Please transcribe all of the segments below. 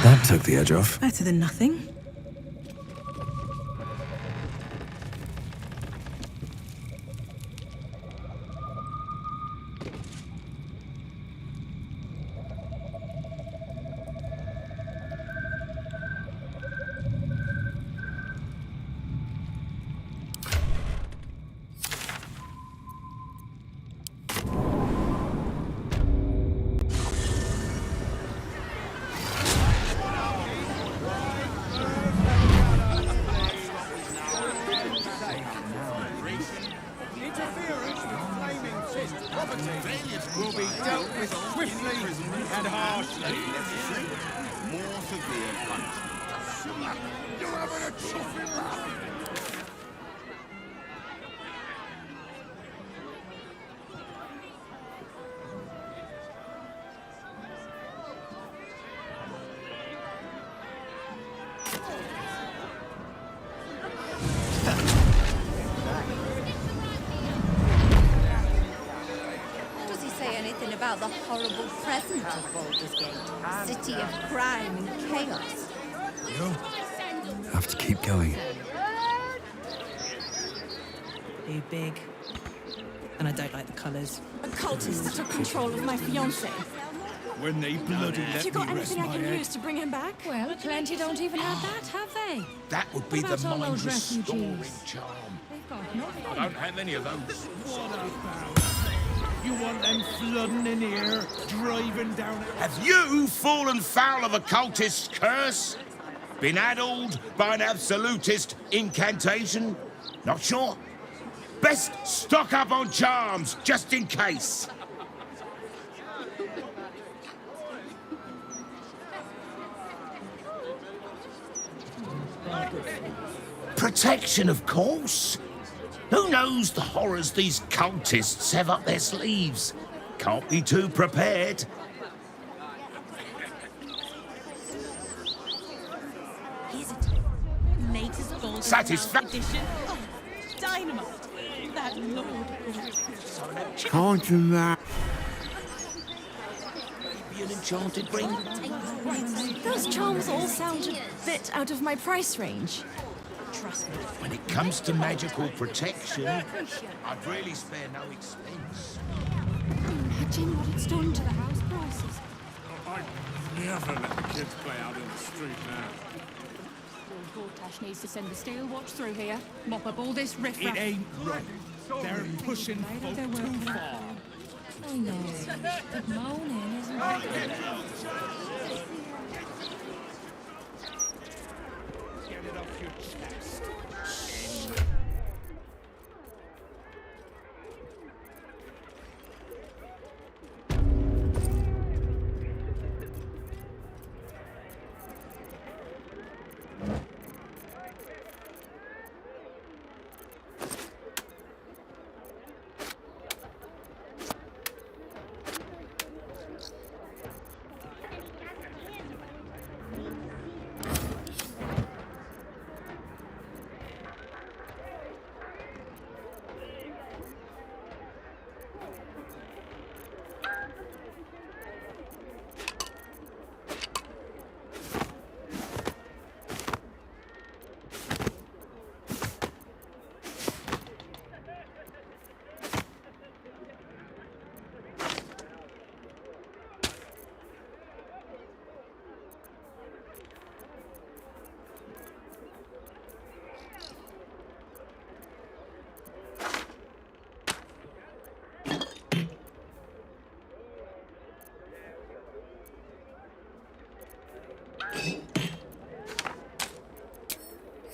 That took the edge off. Better than nothing. Will be dealt with swiftly and harshly. More severe punishment. You're having a chuffing laugh. About the horrible present of Baldur's Gate, city of crime and chaos. You have to keep going. Too big. And I don't like the colours. Occultists took control of my fiancé. When they bloody Have let you me got rest anything I my can head. use to bring him back? Well, plenty don't even have that, have they? That would be What the about all mind those restoring refugees? charm. They've got nothing. I don't have any of those. What about? You want them flooding in here, driving down... Have you fallen foul of a cultist's curse? Been addled by an absolutist incantation? Not sure? Best stock up on charms, just in case. Protection, of course. Who knows the horrors these cultists have up their sleeves? Can't be too prepared. Here's it. Latest Baldur Satisfaction. edition. Oh, dynamite. That lord. Can't do that. Maybe an enchanted ring. Those charms all sound a bit out of my price range. Trust me. When it comes to magical protection, I'd really spare no expense. Imagine what it's done to the house prices. I'd never let the kids play out in the street now. Lord Gortash needs to send the steel watch through here. Mop up all this riffraff. It ain't right. They're pushing folk too far. I know. But moaning isn't it? Get it off your chest.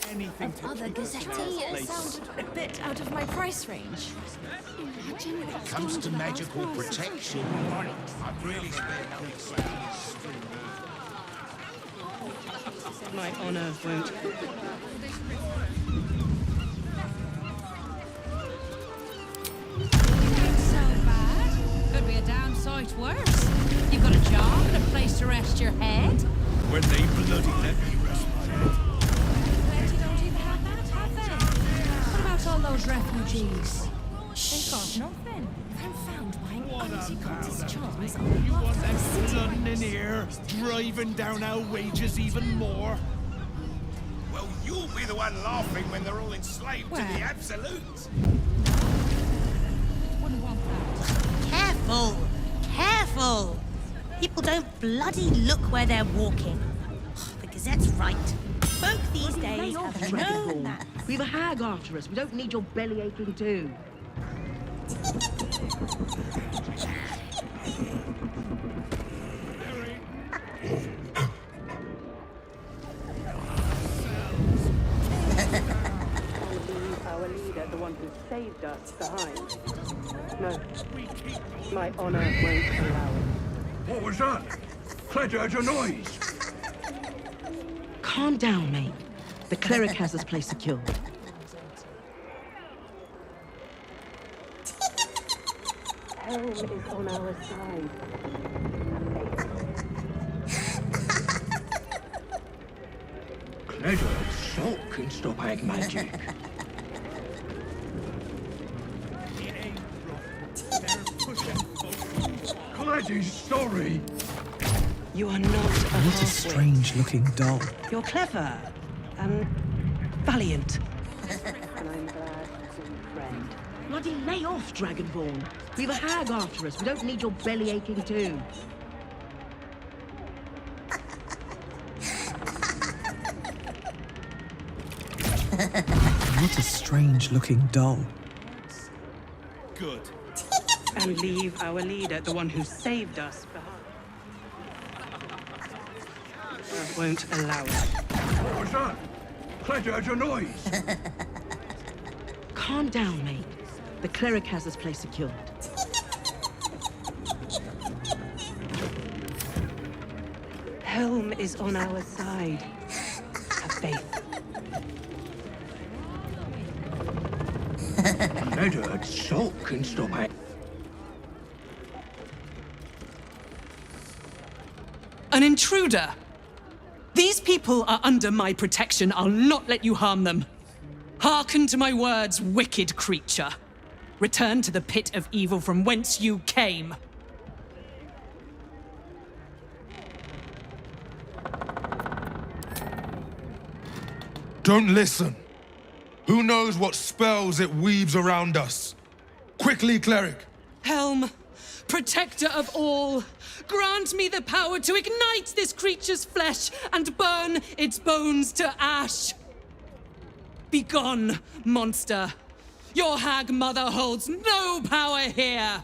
Anything to Other keep us in our gazetti place. sounded a bit out of my price range. Imagine what it's Comes done to the house magical prices. protection, I'd really spare no expense. My honour won't. So bad. Could be a damn sight worse. You've got a job and a place to rest your head. When they bloody let me rest my head. Plenty don't even have that, have they? What about all those refugees? They've got nothing. Confound my What anti-cultist about charms. You want them Half city flooding in rents. here, driving down our wages even more? Well, you'll be the one laughing when they're all enslaved to the absolutes. Wouldn't want that. Careful! Careful! People don't bloody look where they're walking. The Gazette's right. Folk these days have no manners. We've a hag after us. We don't need your belly aching too. Our leader, the one who saved us, behind. No, my honor won't allow it. What was that? Clegg heard a noise. Calm down, mate. The cleric has this place secured. Helm is on our side. Clegg heard salt can stop hag magic. Clegg is sorry. You are not a What a half-wit. strange-looking doll. You're clever and valiant. And I'm glad to be friend. Bloody lay off, Dragonborn. We've a hag after us. We don't need your belly aching too. What a strange-looking doll. Good. And leave our leader, the one who saved us, behind. I won't allow it. What was that? Clegg heard a noise. Calm down, mate. The cleric has this place secured. Helm is on our side. Have faith. Clegg heard salt can stop hag. An intruder! These people are under my protection. I'll not let you harm them. Hearken to my words, wicked creature. Return to the pit of evil from whence you came. Don't listen. Who knows what spells it weaves around us? Quickly, cleric. Helm, protector of all, grant me the power to ignite this creature's flesh and burn its bones to ash. Begone, monster. Your hag mother holds no power here.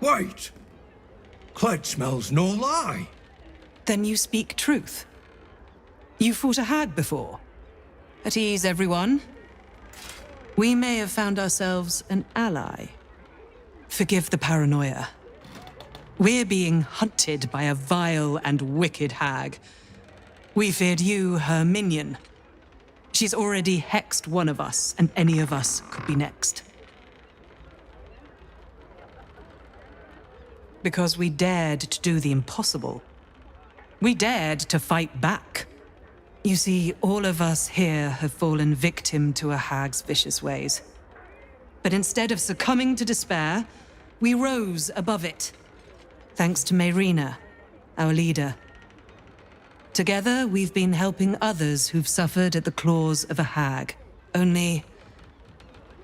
Wait! Clegg smells no lie. Then you speak truth. You fought a hag before. At ease, everyone. We may have found ourselves an ally. Forgive the paranoia. We're being hunted by a vile and wicked hag. We feared you, her minion. She's already hexed one of us, and any of us could be next. Because we dared to do the impossible. We dared to fight back. You see, all of us here have fallen victim to a hag's vicious ways. But instead of succumbing to despair, we rose above it. Thanks to Mayrina, our leader. Together, we've been helping others who've suffered at the claws of a hag. Only,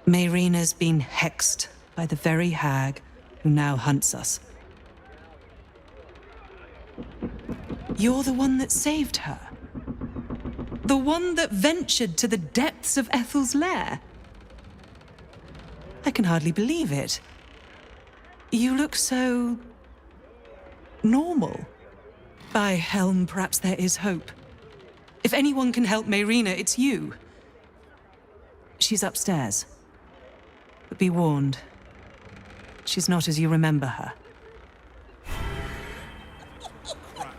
Mayrina's been hexed by the very hag who now hunts us. You're the one that saved her. The one that ventured to the depths of Ethel's lair. I can hardly believe it. You look so... normal. By Helm, perhaps there is hope. If anyone can help Mayrina, it's you. She's upstairs. But be warned. She's not as you remember her. Crap.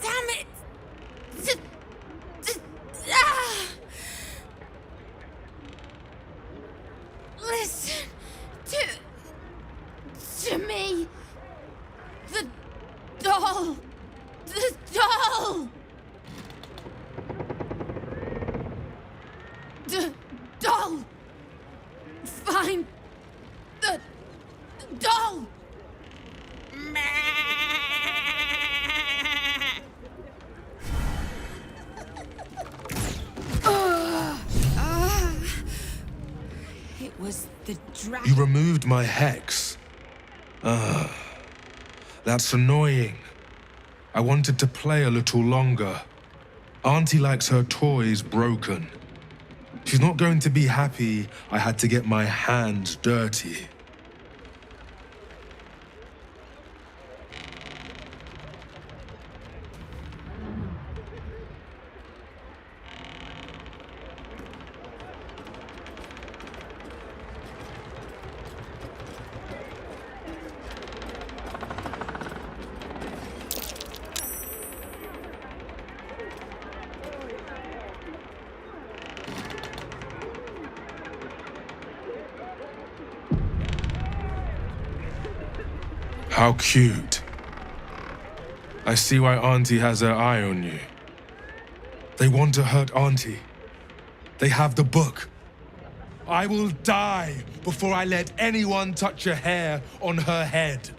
Damn it! Listen to me. The doll. The doll. The doll. Find the doll. It was the dragon. You removed my hex. That's annoying. I wanted to play a little longer. Auntie likes her toys broken. She's not going to be happy I had to get my hands dirty. How cute. I see why Auntie has her eye on you. They want to hurt Auntie. They have the book. I will die before I let anyone touch a hair on her head.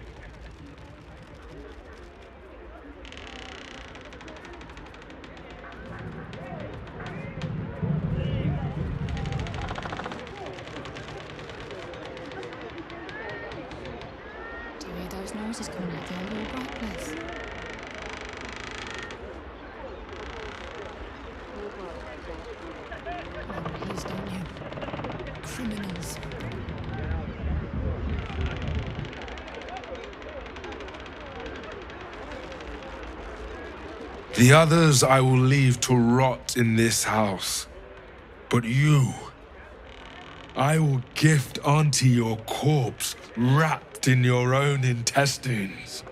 Those noises coming out the old bright place. Oh, please, don't you? Criminals. The others I will leave to rot in this house. But you, I will gift Auntie your corpse wrapped in your own intestines.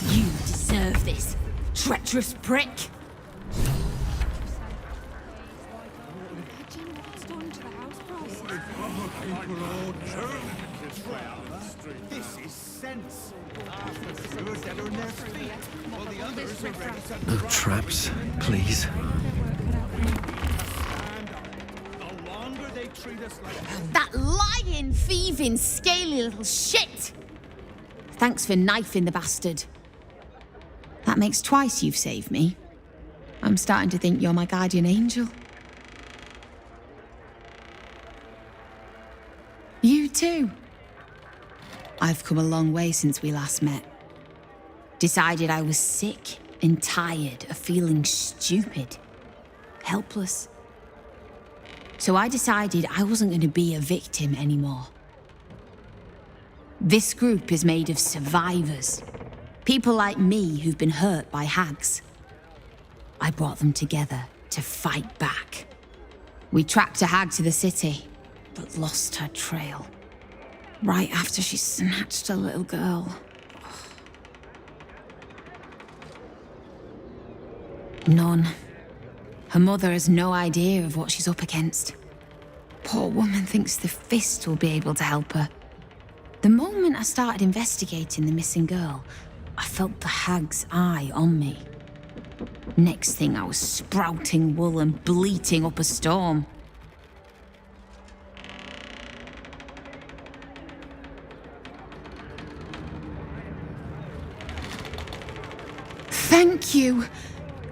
You deserve this, treacherous prick. This is sense. After you're dead on their feet, while the others are ready to No traps, please. The longer they treat us like That lying, thieving, scaly little shit! Thanks for knifing the bastard. That makes twice you've saved me. I'm starting to think you're my guardian angel. You too. I've come a long way since we last met. Decided I was sick and tired of feeling stupid, helpless. So I decided I wasn't going to be a victim anymore. This group is made of survivors. People like me who've been hurt by hags. I brought them together to fight back. We tracked a hag to the city, but lost her trail. Right after she snatched a little girl. None. Her mother has no idea of what she's up against. Poor woman thinks the Fist will be able to help her. The moment I started investigating the missing girl, I felt the hag's eye on me. Next thing, I was sprouting wool and bleating up a storm. Thank you.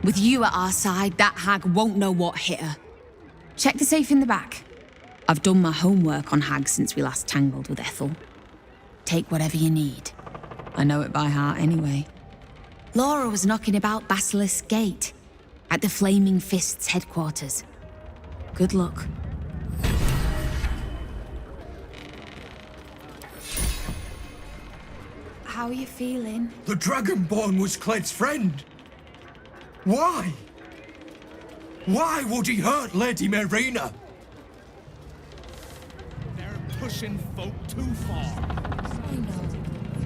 With you at our side, that hag won't know what hit her. Check the safe in the back. I've done my homework on hags since we last tangled with Ethel. Take whatever you need. I know it by heart anyway. Laura was knocking about Basilisk Gate, at the Flaming Fist's headquarters. Good luck. How are you feeling? The Dragonborn was Cled's friend. Why? Why would he hurt Lady Marina? They're pushing folk too far. I know,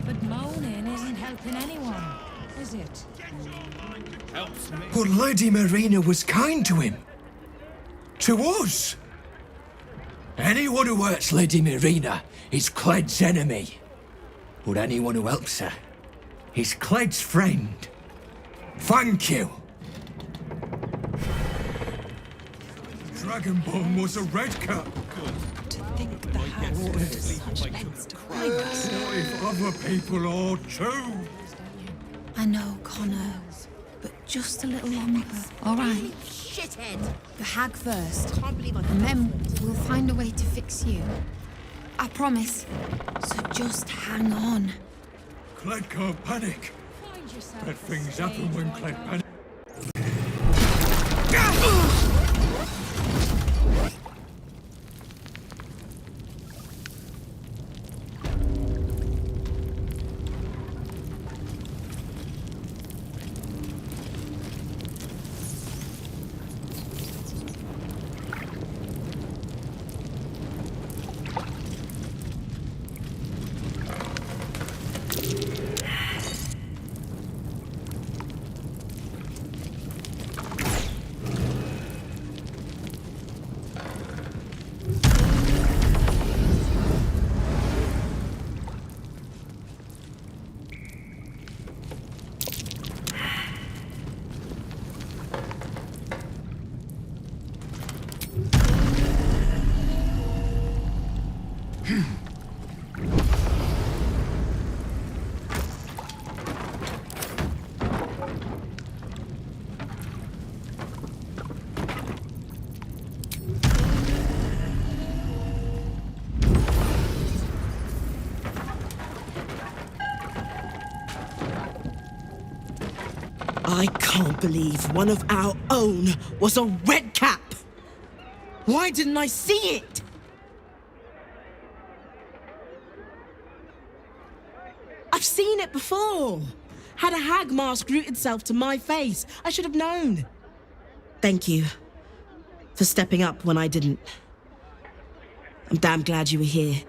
but moaning isn't helping anyone, is it? Helps me. But Lady Marina was kind to him. To us. Anyone who hurts Lady Marina is Cled's enemy. But anyone who helps her is Cled's friend. Thank you. Dragonborn was a redcap. To think the hag would go such lengths to find us. What if other people are too? I know, Connor, but just a little longer, all right? Shithead! The hag first, Can't believe I and then we'll find a way to fix you. I promise. So just hang on. Cled can't panic. Find yourself Bad a things stage, happen when why Cled don't panic. I can't believe one of our own was a redcap! Why didn't I see it? I've seen it before! Had a hag mask root itself to my face. I should have known. Thank you for stepping up when I didn't. I'm damn glad you were here.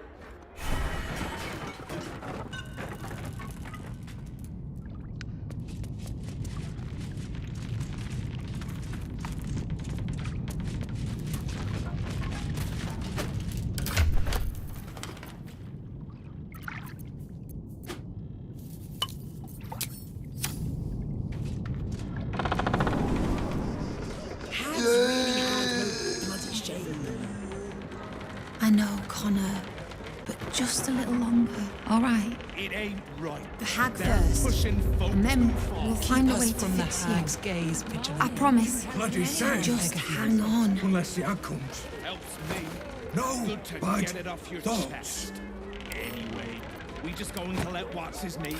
I know, Connor, but just a little longer, all right? It ain't right. The hag They're first, pushing folk and then too far. we'll find a Keep way us to from the fix hag's you. gaze, Vigilante. I promise. Bloody said. Just hang on. Unless the hag comes. Helps me. No Good to bad get it off your thoughts. chest. Anyway, we just going to let what's his name.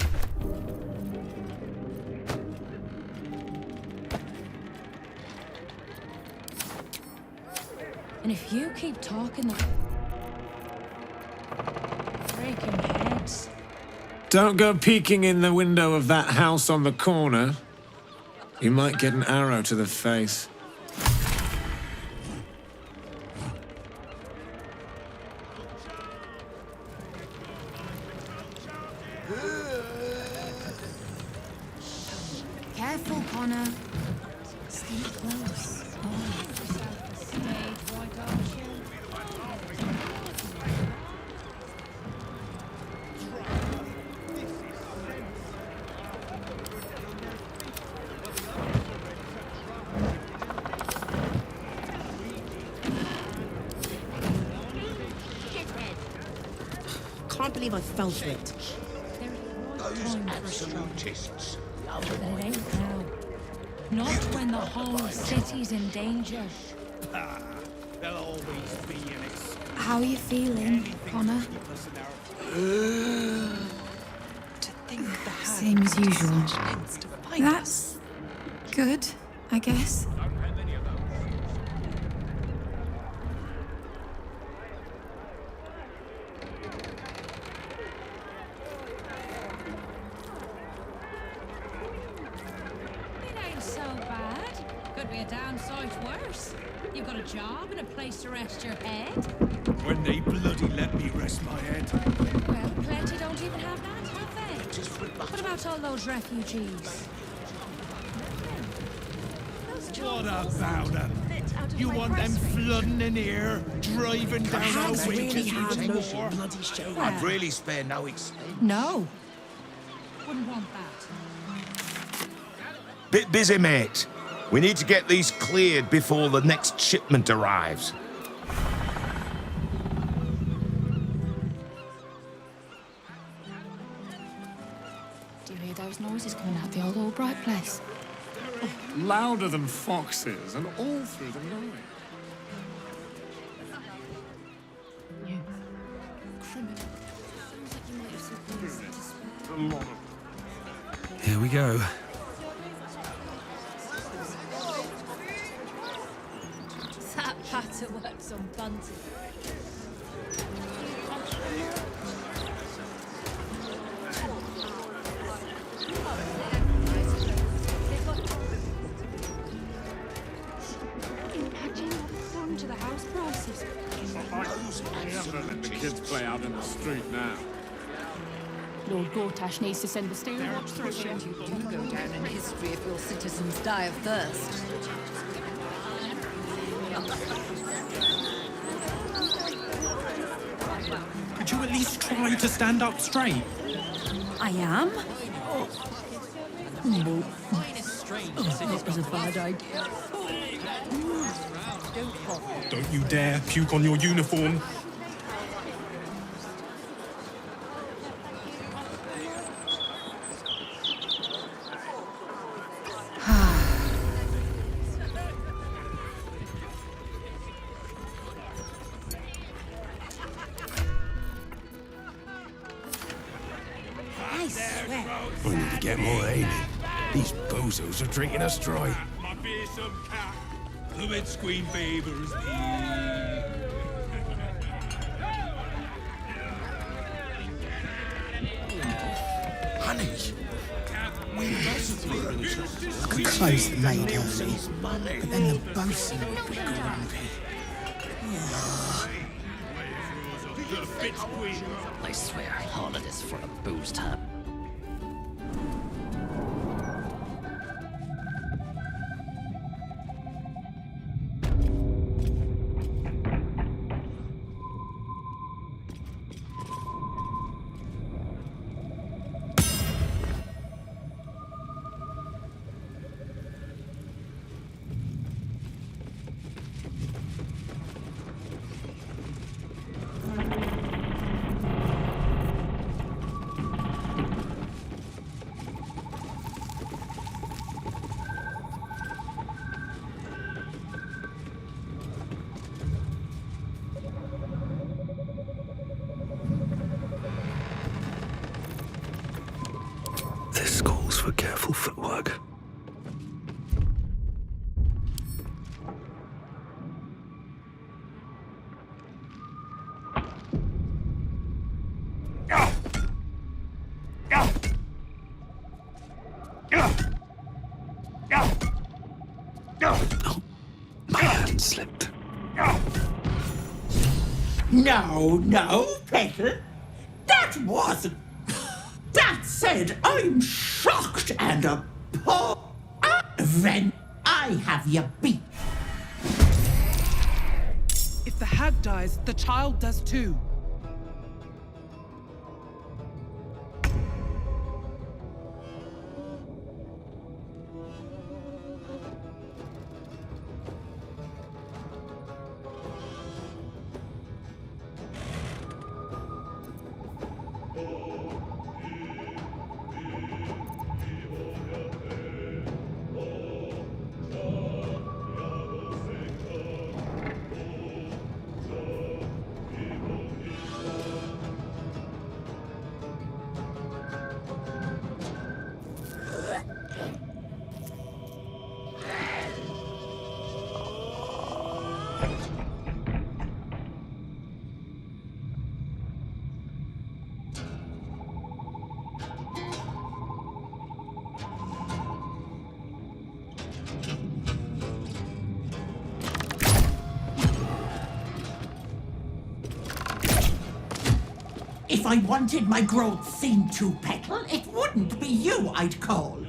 And if you keep talking that... breaking heads. Don't go peeking in the window of that house on the corner. You might get an arrow to the face. Careful, Connor. Stay close. Can't believe I fell for it. Those absolutists. But it ain't now. Not when the whole city's in danger. There'll always be an excuse. How are you feeling, Connor? Same as usual. That's good, I guess. It ain't so bad. Could be a damn sight worse. You've got a job and a place to rest your head. When they bloody let me rest my head. Well, plenty don't even have that, have they? What about all those refugees? What about them? You want them flooding in here, driving down our wages even more? I'd really spare no expense. No. Wouldn't want that. Bit busy, mate. We need to get these cleared before the next shipment arrives. Do you hear those noises coming out the old Albright place? Louder than foxes, and all through the night. Here we go. That patter works on bunting. Imagine what's done to the house prices. Never let the kids play out in the street now. Lord Gortash needs to send the steel watch through here. You do go down in history if your citizens die of thirst. Could you at least try to stand up straight? I am? That was a bad idea. Don't you dare puke on your uniform. I swear. We need to get more aiming. These bozos are drinking us dry. My fearsome cat. The mid-screen favors me. Honey! I could close the maid early, but then the bosun would be grumpy. I swear, holidays for a booze tub. This calls for careful footwork. Oh, my hand slipped. No, Petal. That wasn't. That said, I'm shocked and appalled. Then I have you beat. If the hag dies, the child does too. If I wanted my growth seen to petal, it wouldn't be you I'd call.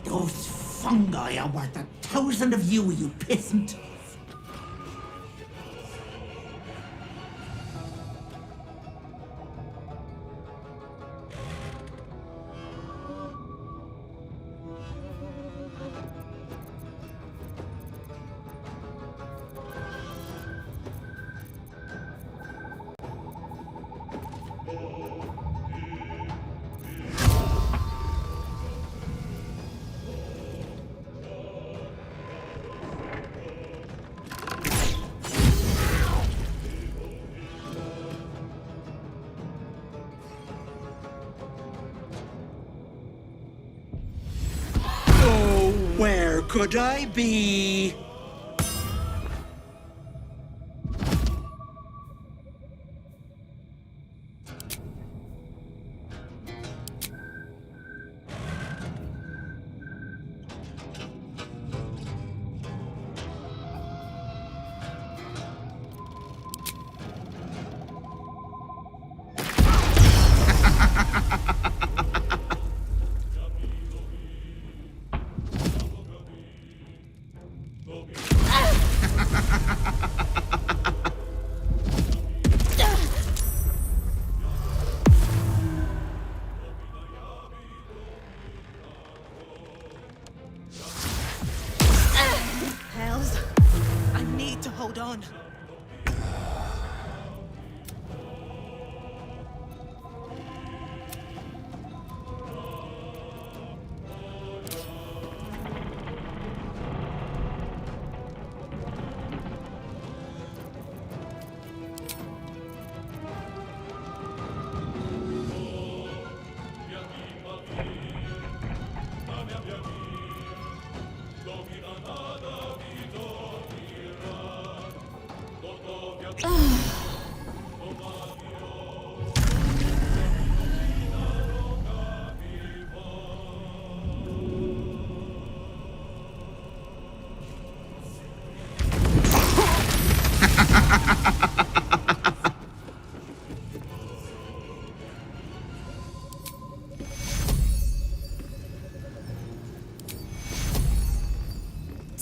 Those fungi are worth 1,000 of you, you peasant. Where could I be? Hells, I need to hold on.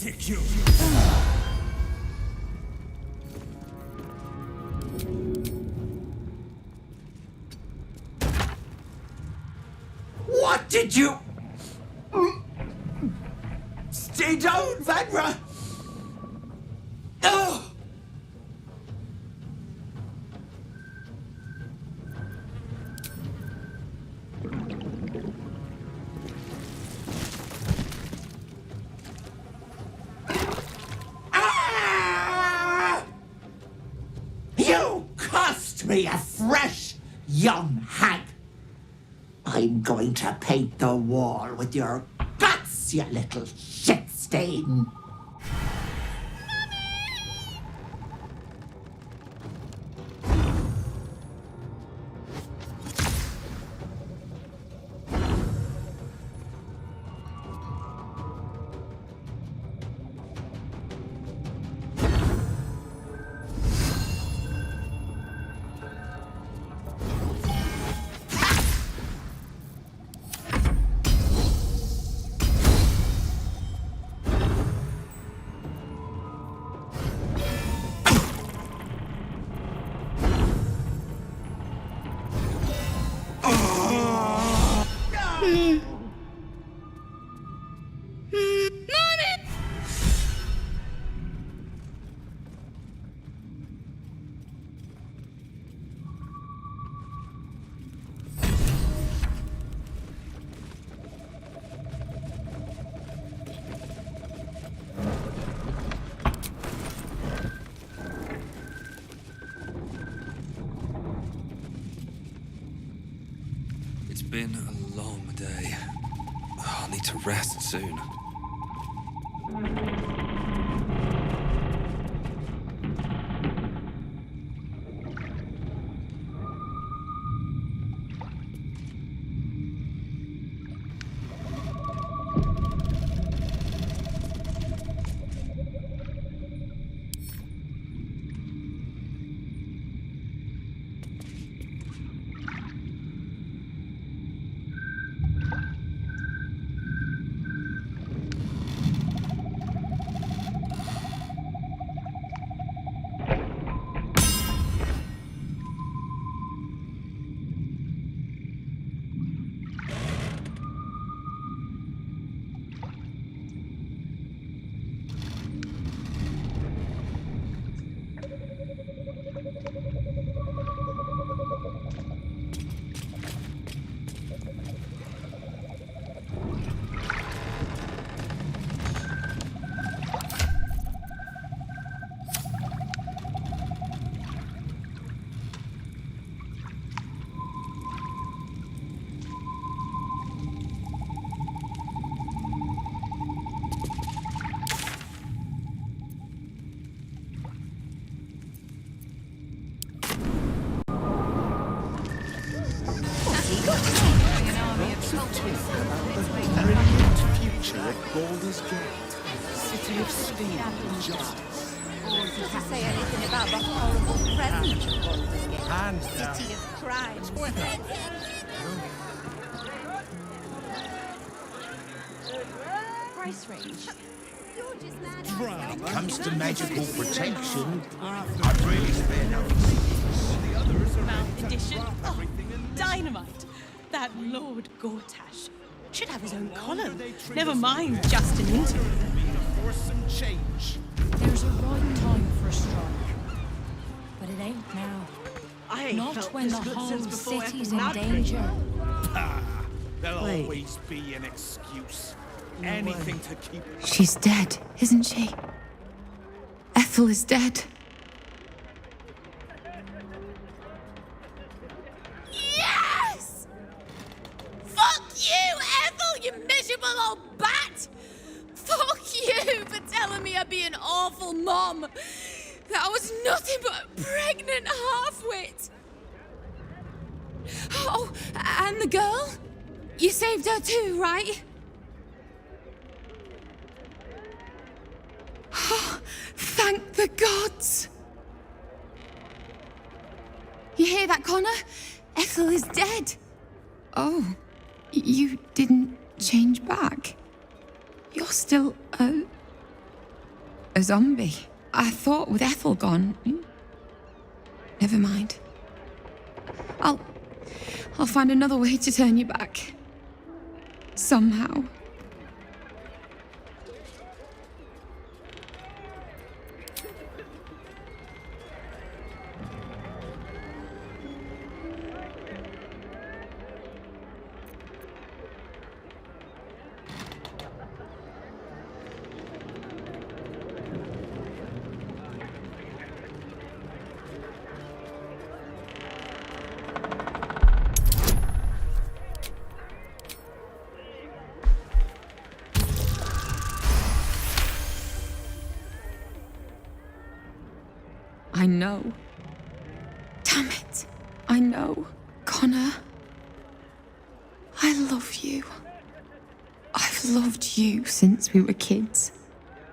Take you. What did you... Stay down, Vanra! Oh! Ah! You cost me a fresh young hag. I'm going to paint the wall with your guts, you little shit stain. been a long day. I'll need to rest soon. Future at Baldur's Gate, city of steel and justice. Does it say anything about the horrible present of Baldur's Gate? Hands down. City of crime. Price range. When it comes to magical protection, I'd really spare no excuses. Mouth edition. Oh, dynamite. That Lord Gortash should have his own column. Never mind just an interview. Force some change. There's a right time for a strike. But it ain't now. I ain't Not felt when this the good whole since before city's Ethel in danger. Ah, there'll Wait. always be an excuse. No Anything way. to keep... She's dead, isn't she? Ethel is dead. Yes! Fuck you, Ethel, you miserable old bat! Fuck you for telling me I'd be an awful mom. That was nothing but a pregnant half-wit. Oh, and the girl? You saved her too, right? Oh, thank the gods! You hear that, Connor? Ethel is dead. Oh, you didn't change back? You're still a zombie. I thought with Ethel gone... Never mind. I'll find another way to turn you back. Somehow. I know. Damn it. I know. Connor. I love you. I've loved you since we were kids.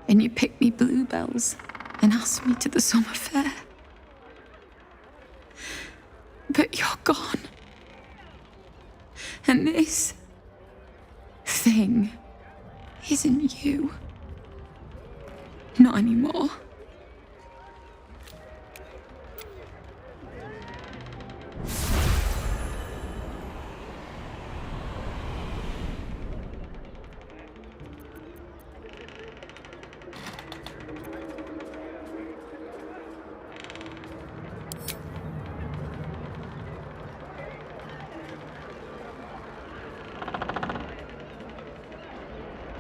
And you picked me bluebells and asked me to the summer fair. But you're gone. And this thing isn't you. Not anymore.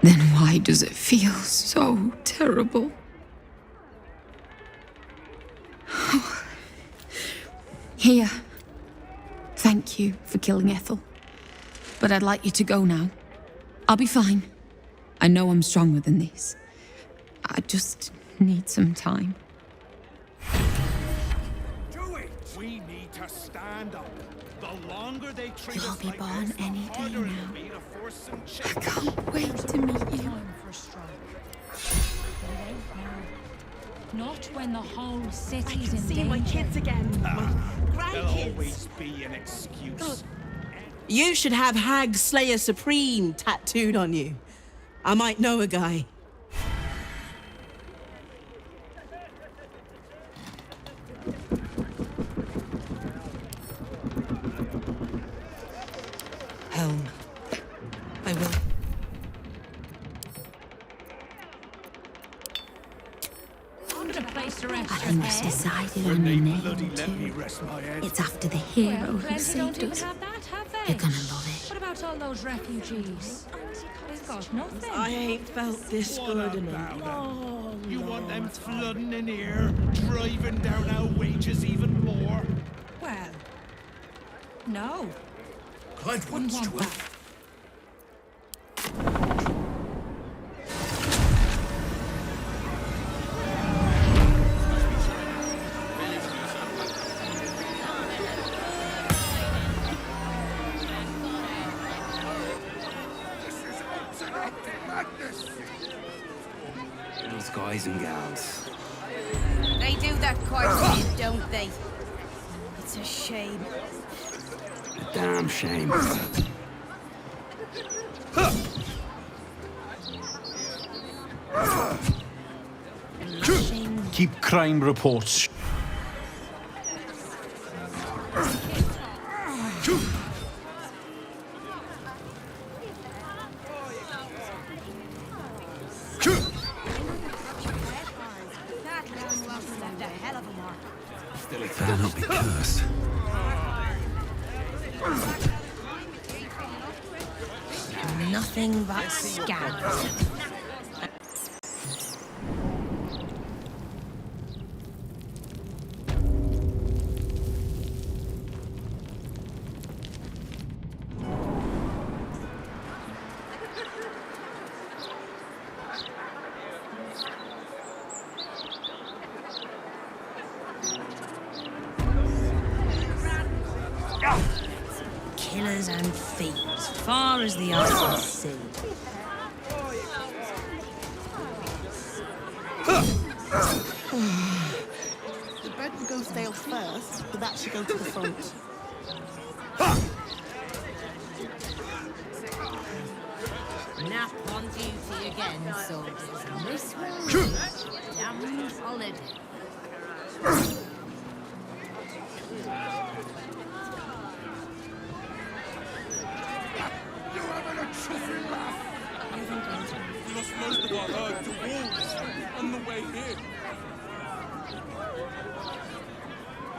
Then why does it feel so terrible? Oh. Here. Thank you for killing Ethel. But I'd like you to go now. I'll be fine. I know I'm stronger than this. I just need some time. Do it! We need to stand up. The longer they treat You'll us be like born this, the any day harder now. it'll be to force some I change. can't wait to meet you. Time for a strike. But it ain't now. Not when the whole city's in See danger. my kids again. My There'll grandkids. always be an excuse. You should have Hag Slayer Supreme tattooed on you. I might know a guy. Helm. I will. I'm gonna place the rest I of think your it's head. decided When on they your name bloody let me too. rest my head. It's after the hero Well, who plenty don't saved even us. have that, have they? You're gonna love it. What about all those refugees? They've got nothing. I ain't felt this What good in a about 'em? long, You want them long flooding in here, driving down our wages even more? Well, no. Clyde wants Want to that. have. Those guys and gals. They do that quite a bit, don't they? It's a shame. A damn shame. Keep crime reports. Left a hell of a mark. Still, it better not be cursed. Nothing but scabs. Killers and thieves, far as the eye can see. The bread will go stale first, but that should go to the front. Nap on duty again, soldiers. And this one, damn solid. We lost most of our herd to wolves on the way here.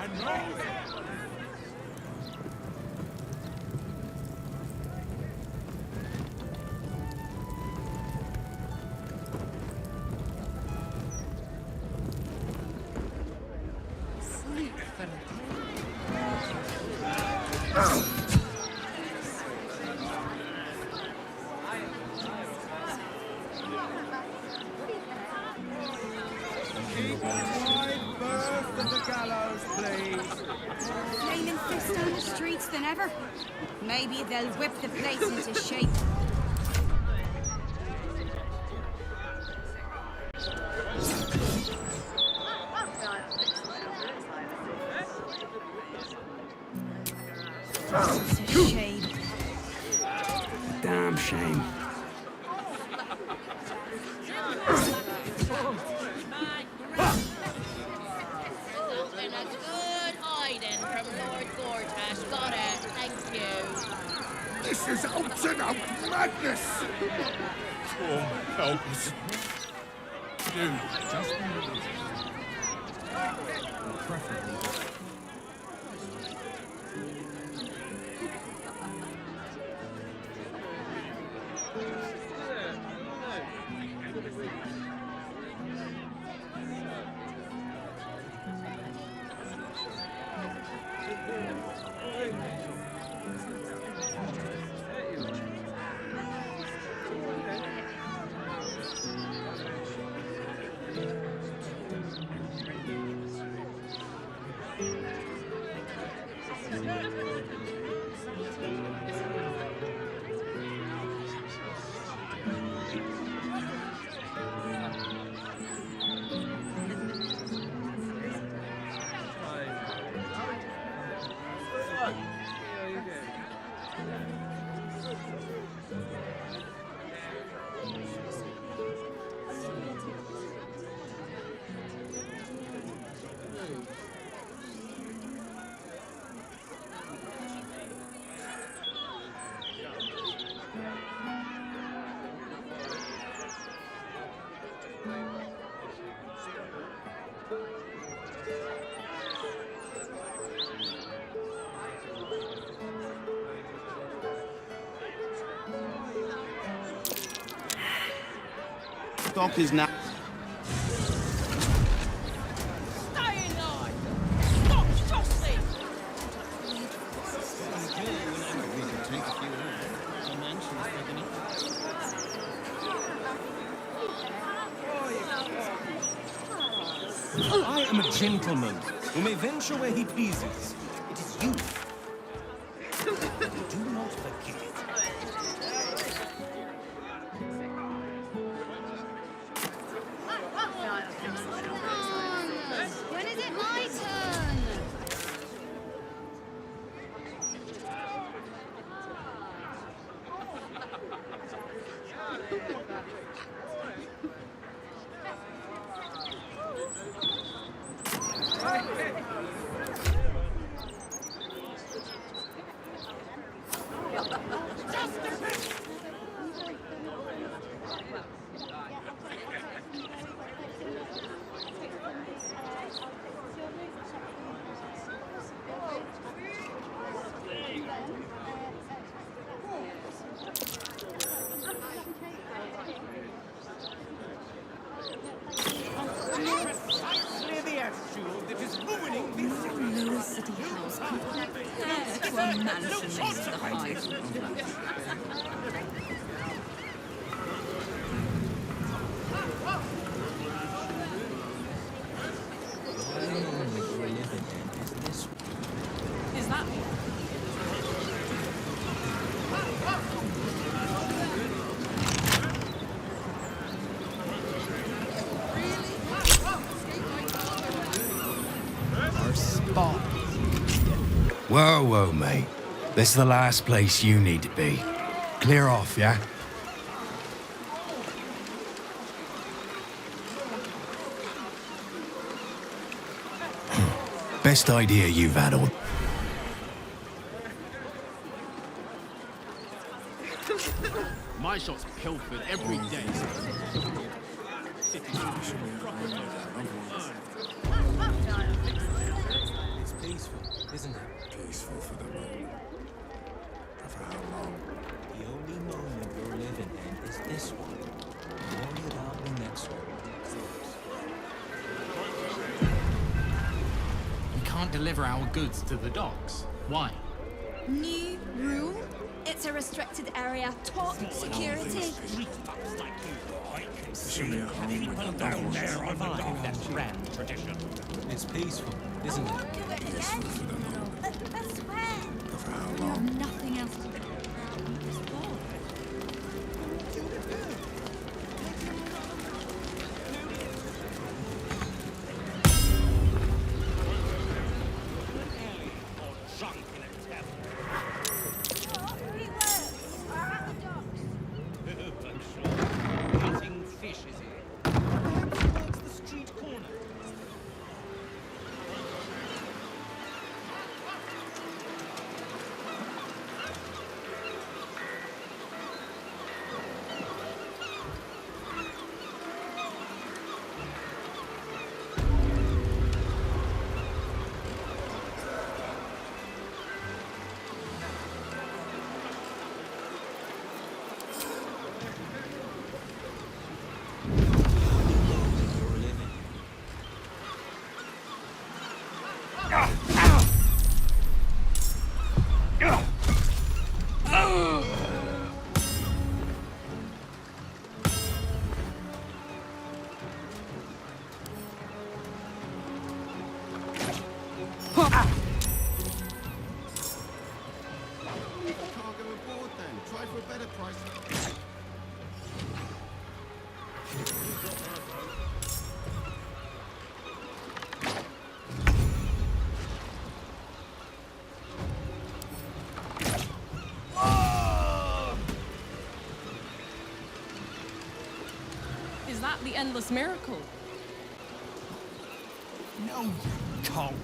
And now... Wide berth of the gallows, please. Flaming fist on the streets than ever. Maybe they'll whip the place into shape. It's a shame. Damn shame. And a good hiding from Lord Gortash. Got it. Thank you. This is out and out madness! Storm, help us. Do. stock is now... Stay in line! Stop jostling! I am a gentleman who may venture where he pleases. It is you. Do not forget it. When is it my turn? Precisely the attitude that is ruining this city. Lower city house could compare to a mansion in the Highlands. Is that Our spot. Whoa, whoa, mate. This is the last place you need to be. Clear off, yeah? Best idea you've had all... My shot's pilfered every day. It's peaceful, isn't it? Peaceful for the moment. But for how long? The only moment you're living in is this one. Worry about the next one. We can't deliver our goods to the docks. Why? New rule? It's a restricted area. Top security. People down there survive that grand tradition. It's peaceful, isn't it? Peaceful for the moment. I swear. But for how You long? have nothing else to do. Just walk. Eating fish, is he? Perhaps he likes the street corner. Is that the endless miracle? No, you conk.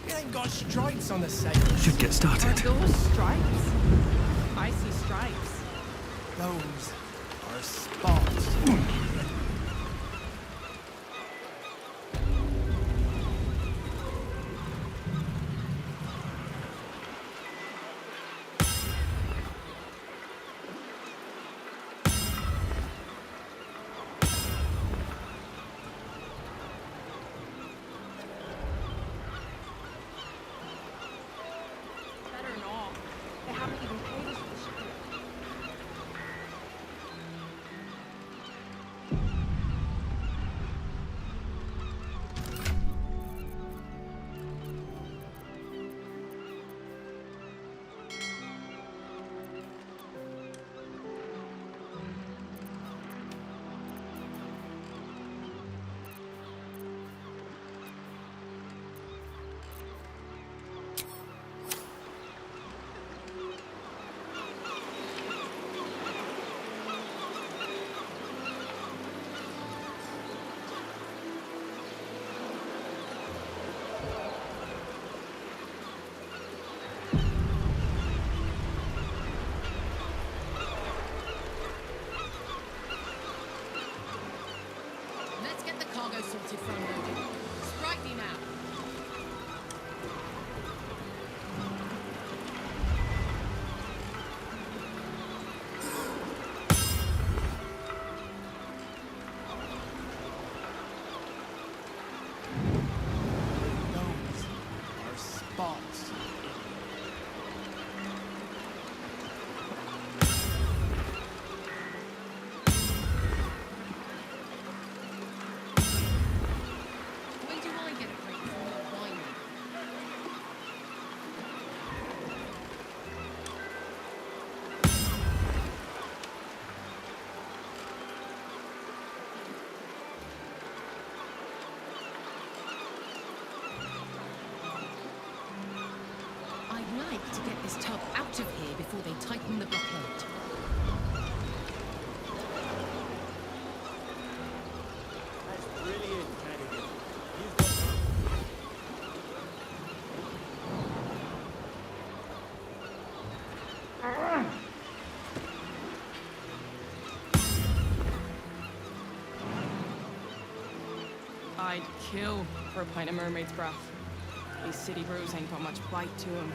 It ain't got stripes on the sail. Should get started. Are those stripes? I see stripes. Those are spots. cargo sorted for unloading. Sprightly now. Those are spots. When do I get a break from your whining? I'd like to get this tub out of here before they tighten the blockade. That's brilliant, Cadigan. You've got I'd kill for a pint of mermaid's breath. These city brews ain't got much bite to them.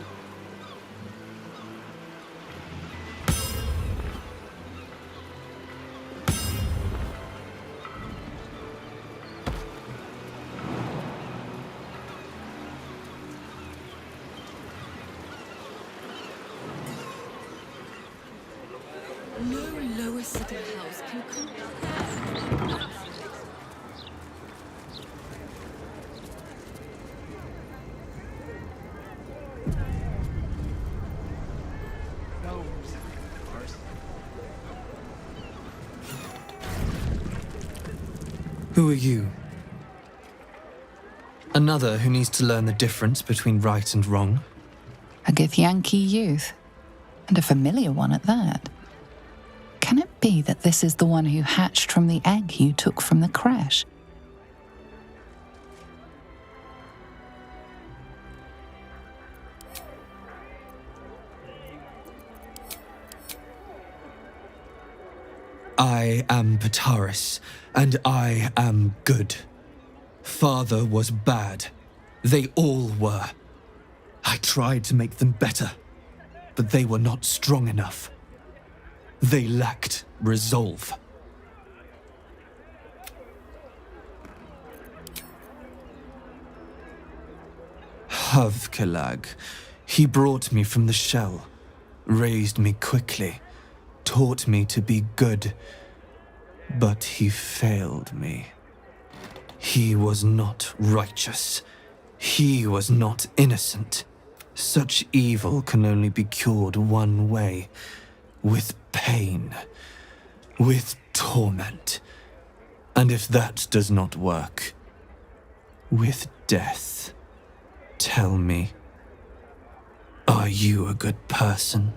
No lower city house can compare. Those are Who are you? Another who needs to learn the difference between right and wrong? A Githyanki youth, and a familiar one at that. Can it be that this is the one who hatched from the egg you took from the crash? I am Pataris, and I am good. Father was bad. They all were. I tried to make them better, but they were not strong enough. They lacked resolve. Havkelag. He brought me from the shell, raised me quickly, taught me to be good, but he failed me. He was not righteous. He was not innocent. Such evil can only be cured one way, with pain, with torment. And if that does not work, with death. Tell me, are you a good person?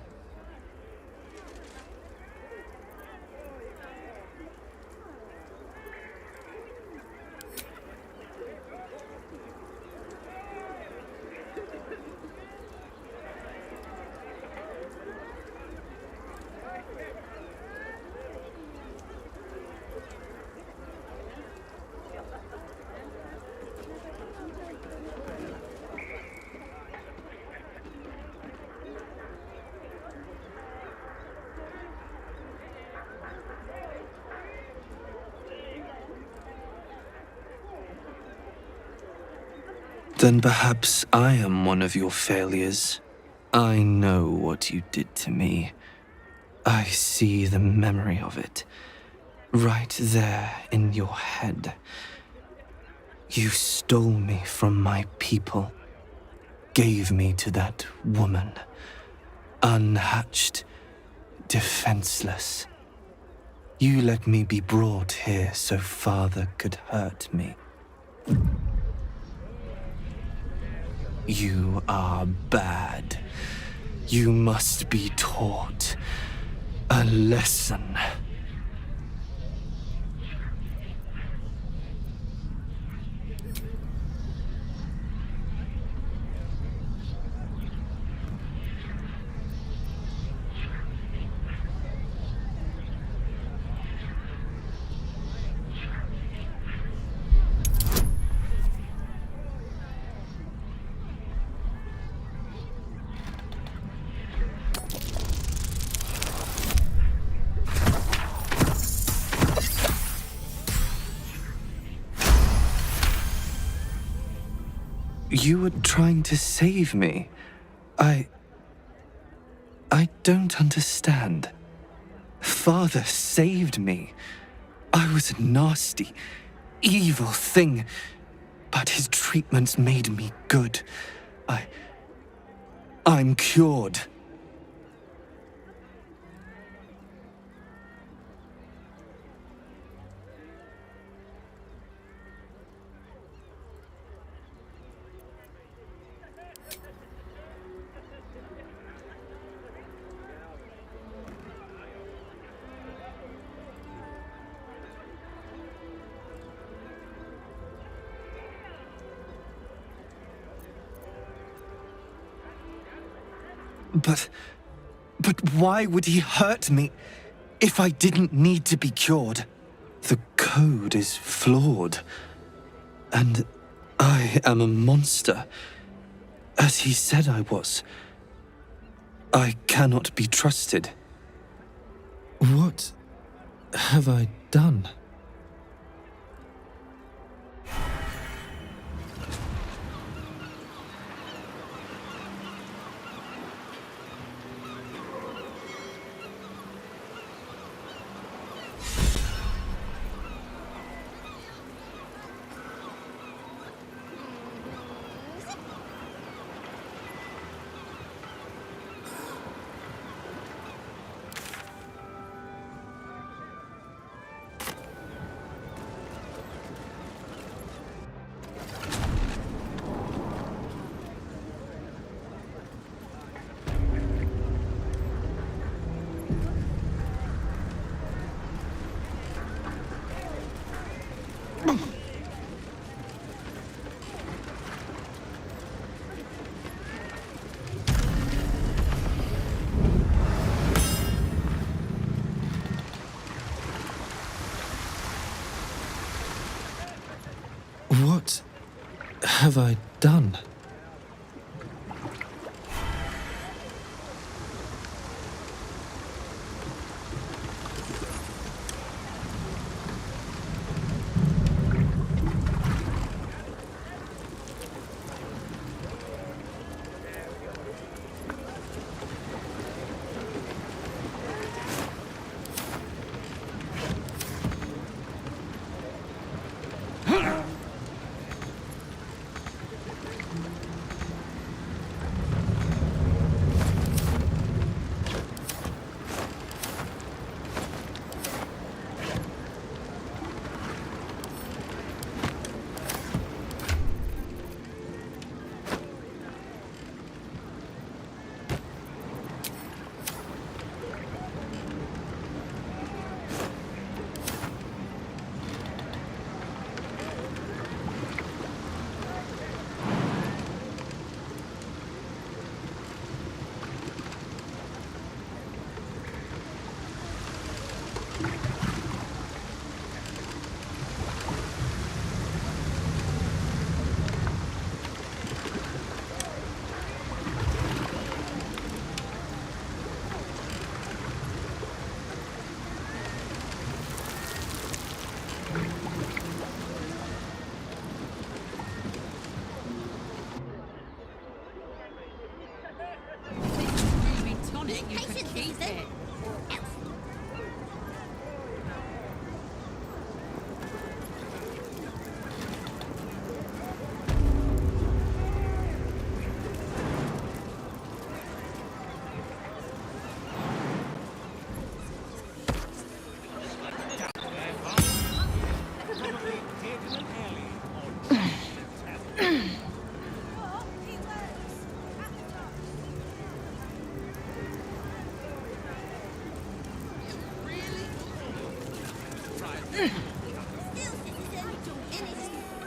Then perhaps I am one of your failures. I know what you did to me. I see the memory of it. Right there in your head. You stole me from my people. Gave me to that woman. Unhatched. Defenseless. You let me be brought here so Father could hurt me. You are bad. You must be taught a lesson. You were trying to save me. I don't understand. Father saved me. I was a nasty, evil thing, but his treatments made me good. I'm cured. But why would he hurt me if I didn't need to be cured? The code is flawed, and I am a monster, as he said I was. I cannot be trusted. What have I done? What have I done?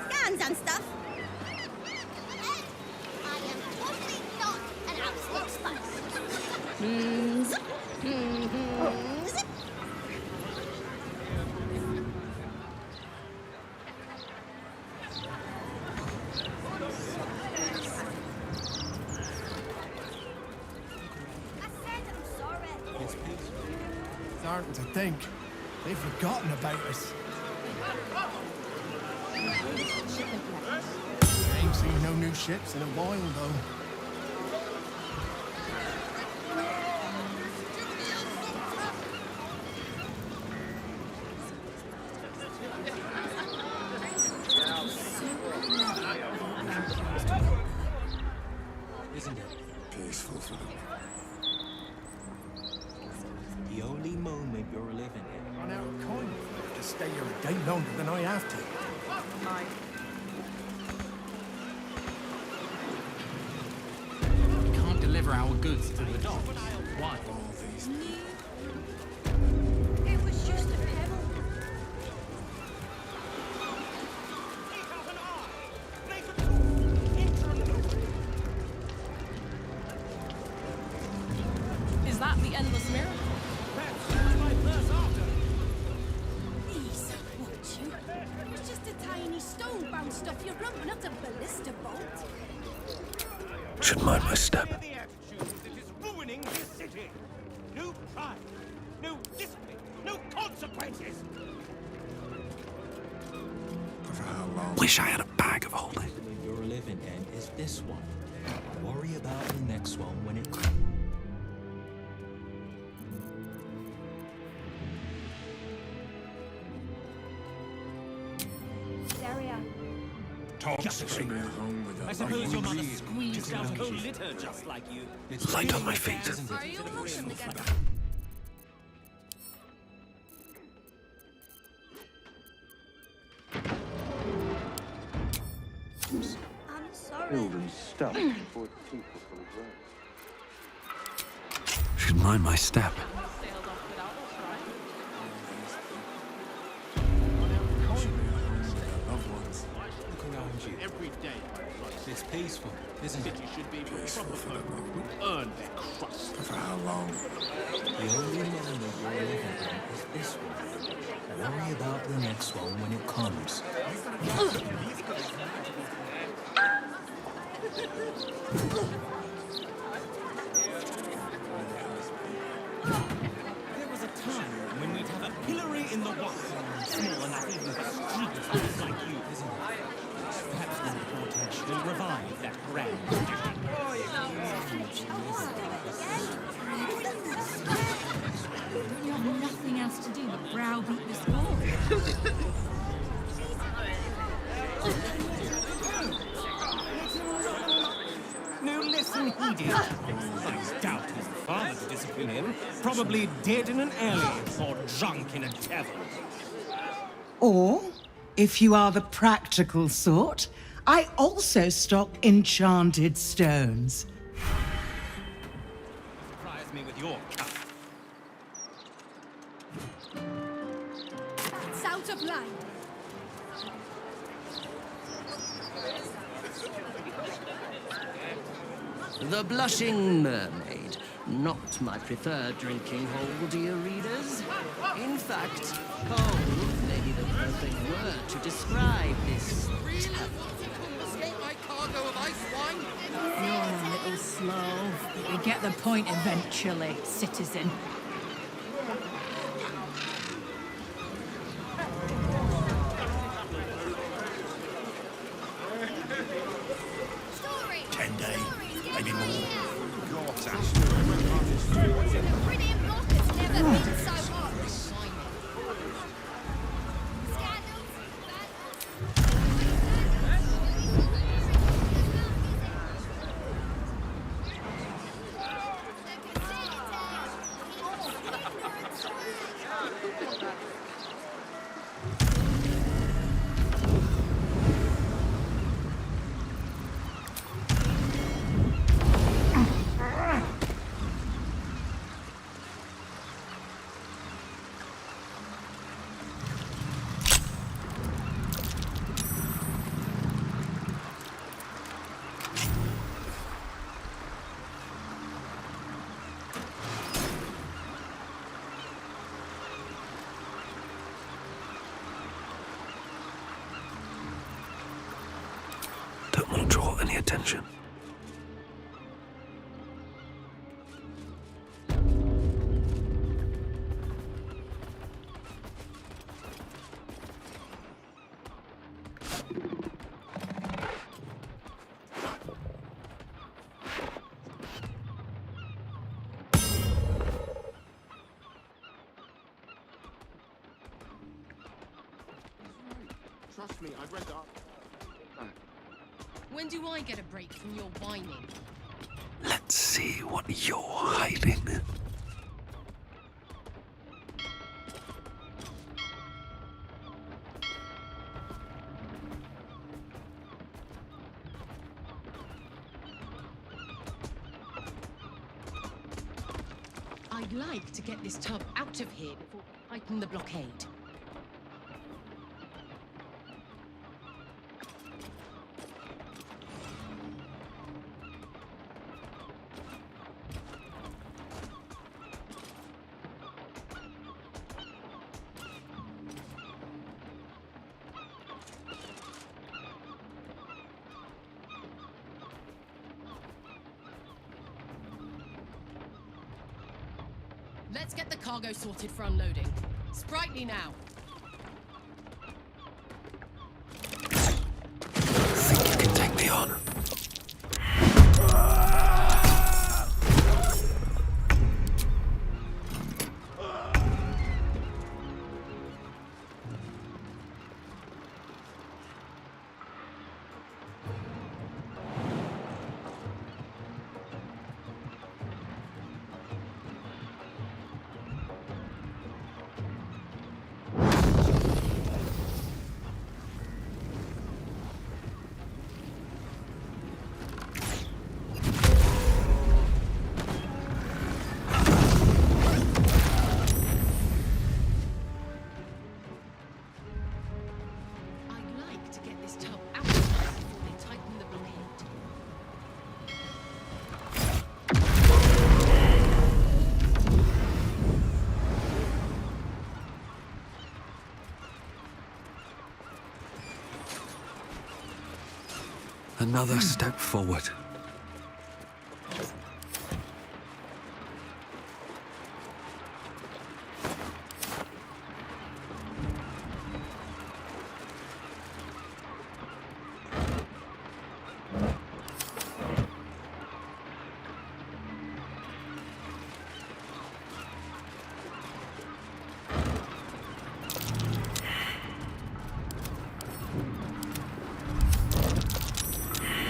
Scans and stuff. I am totally not an absolute spice. Zip. Zip. Starting to think they've forgotten about us. Ain't seen no new ships in a while, though. Isn't it? Peaceful for them. The only moment you're living in. Run out of coin. I have to stay here a day longer than I have to. We can't deliver our goods to the docks. Why? It was just a pebble. Is that the endless miracle? Please, won't you? It was just a tiny stone bounced off your rump, not a ballista bolt. Should mind my step. The attitude that is ruining this city. No pride, no discipline, no consequences. For how long? Wish I had a bag of holding. You're living in is this one. Worry about the next one when it comes. Daria. Bring her home with her. I suppose your mother squeezed out a whole litter just like you. Light on my feet. Are you welcome to get I'm sorry. Building stuff before the people full of rats. Should mind my step. Look around you. Every day. It's peaceful, isn't it? You should be Peaceful for the moment. who earned their crust. For how long? The only moment you're living in is this one. Worry about the next one when it comes. There was a time when we'd have a pillory in the wild, small enough even for street like you, isn't it? Perhaps the portage will revive that grand tradition. Don't you have nothing else to do but browbeat this war? No lesson heeded. I doubt his father to discipline him. Probably dead in an alley or drunk in a tavern. Or, if you are the practical sort, I also stock enchanted stones. Surprise me with your cup. It's out of line. The Blushing Mermaid. Not my preferred drinking hole, dear readers. In fact, cold may be the perfect word to describe this tavern. Escape my cargo of ice wine? You're a little slow. But you get the point eventually, citizen. Story. 10 days, maybe more. The brilliant block has never been so hot. Don't want to draw any attention. Trust me, I've read the... When do I get a break from your whining? Let's see what you're hiding. I'd like to get this tub out of here before I tighten the blockade. Let's get the cargo sorted for unloading. Sprightly now. Think you can take me on? Another step forward.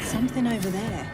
Something over there.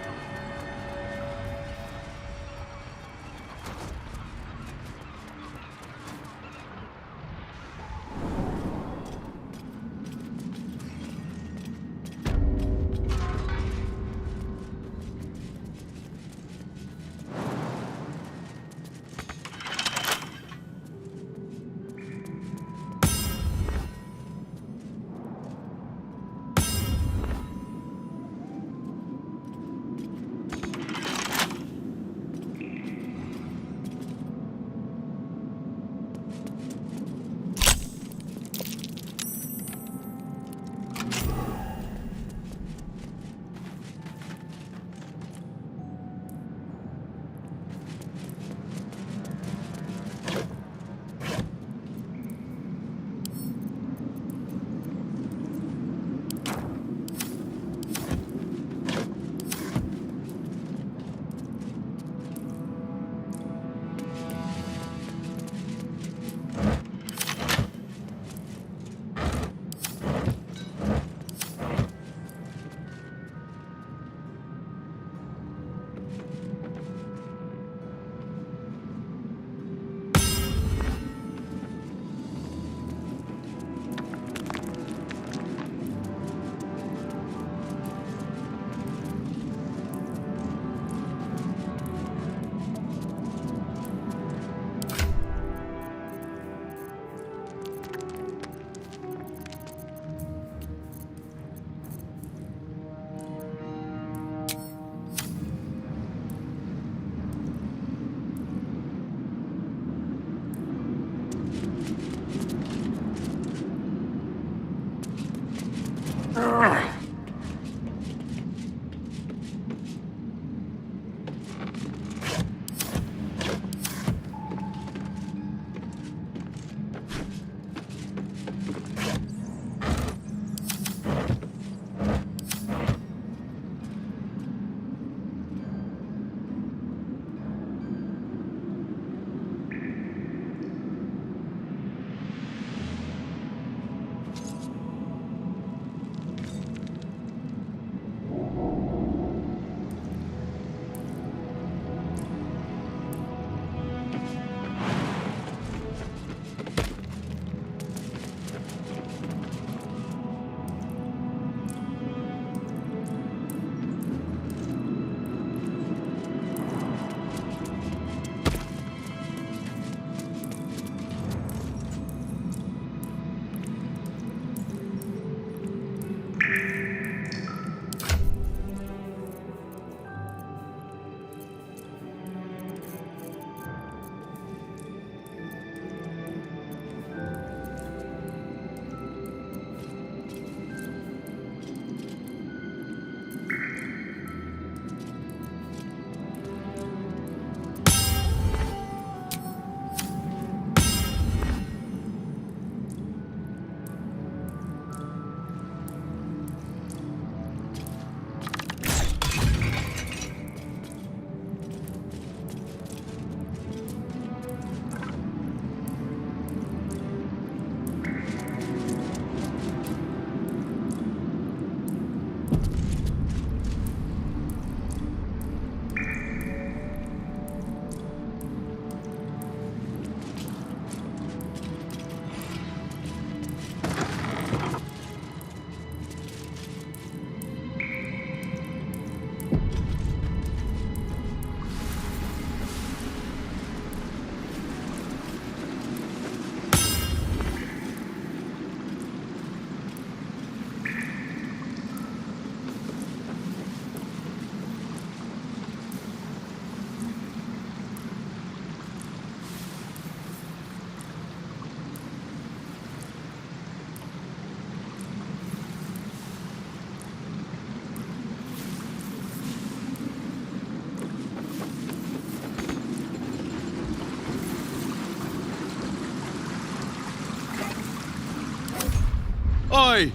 Oi!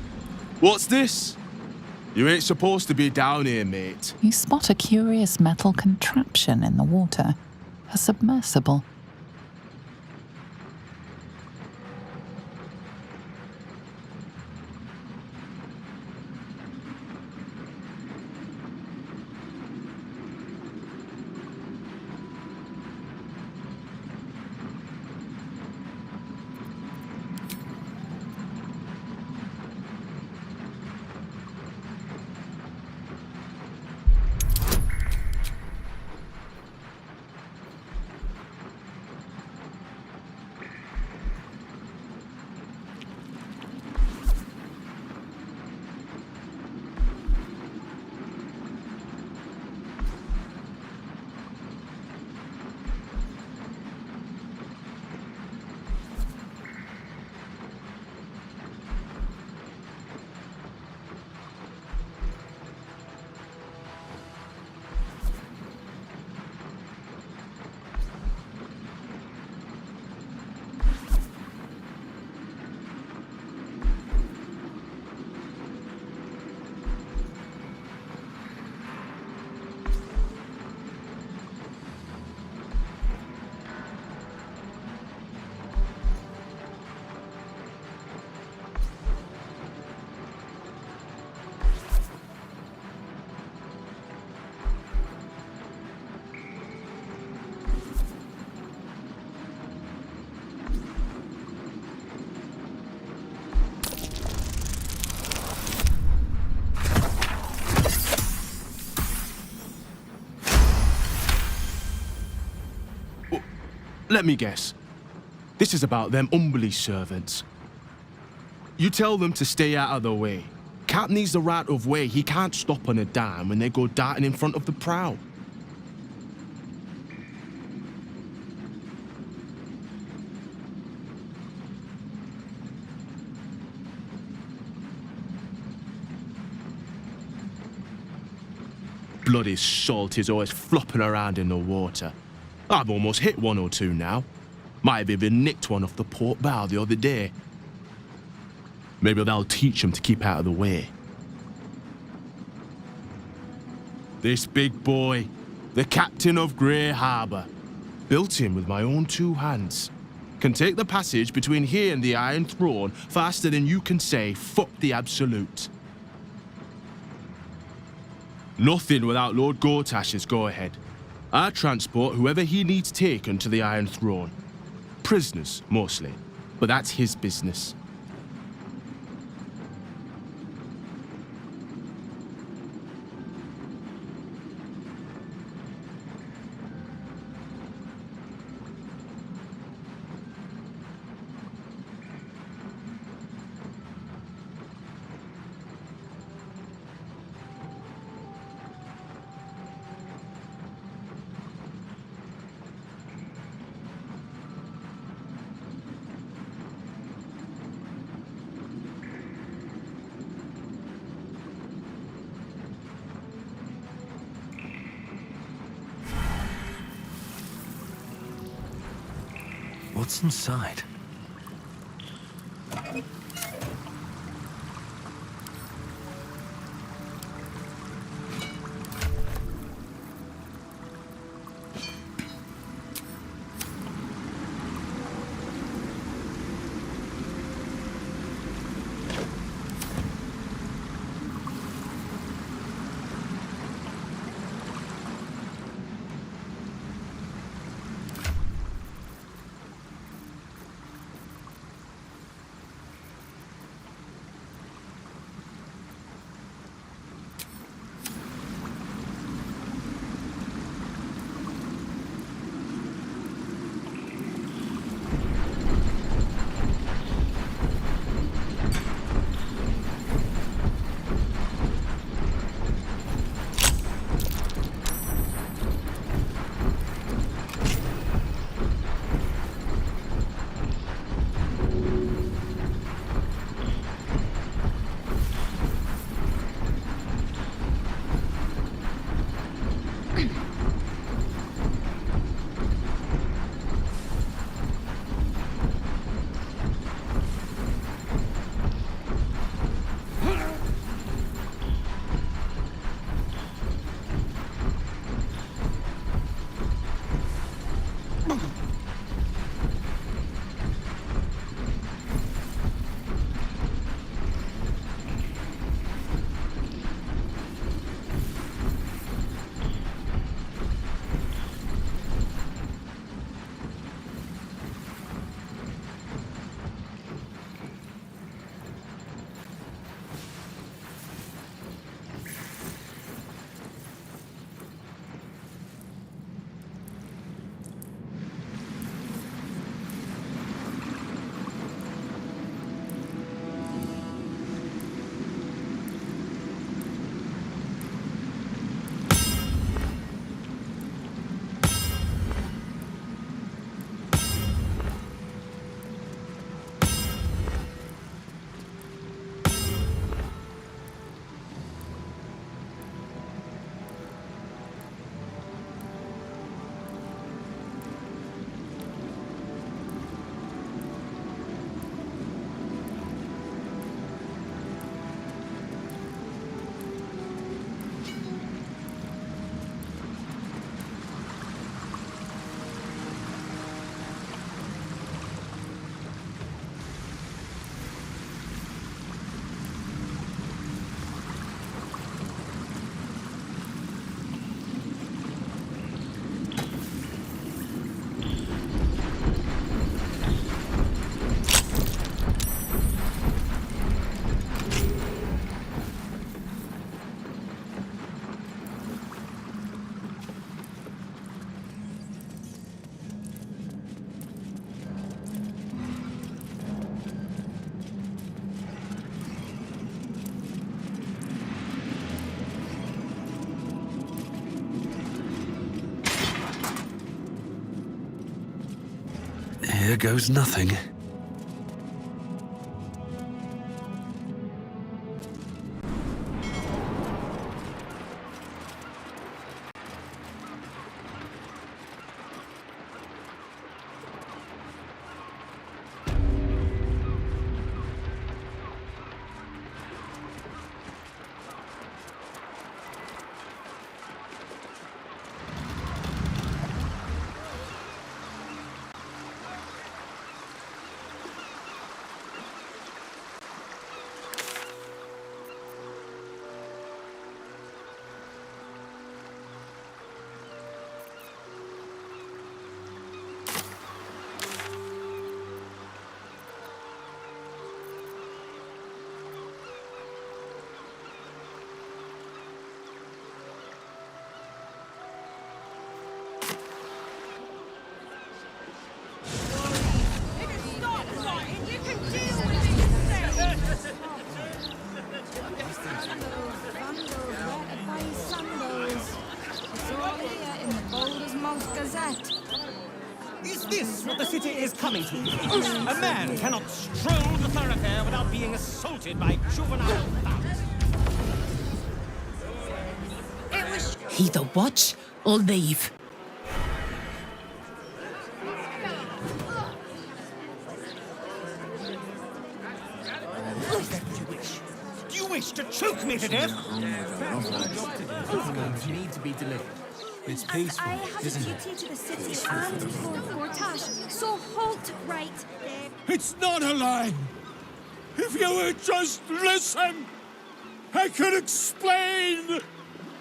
What's this? You ain't supposed to be down here, mate. You spot a curious metal contraption in the water, a submersible. Let me guess. This is about them Umberly servants. You tell them to stay out of the way. Captain needs the right of way. He can't stop on a dime when they go darting in front of the prow. Bloody salt is always flopping around in the water. I've almost hit one or two now. Might have even nicked one off the port bow the other day. Maybe that'll teach them to keep out of the way. This big boy, the captain of Grey Harbour, built him with my own two hands. Can take the passage between here and the Iron Throne faster than you can say, fuck the Absolute. Nothing without Lord Gortash's go-ahead. I transport whoever he needs taken to the Iron Throne. Prisoners, mostly, but that's his business. What's inside? Here goes nothing. Is this what the city is coming to? A man cannot stroll the thoroughfare without being assaulted by juvenile thugs. Either watch or leave. Do you wish to choke me to death? Need to be delivered. It's peaceful, I have isn't a it? duty to the city and for Portage, so halt right there. It's not a lie. If you would just listen, I could explain.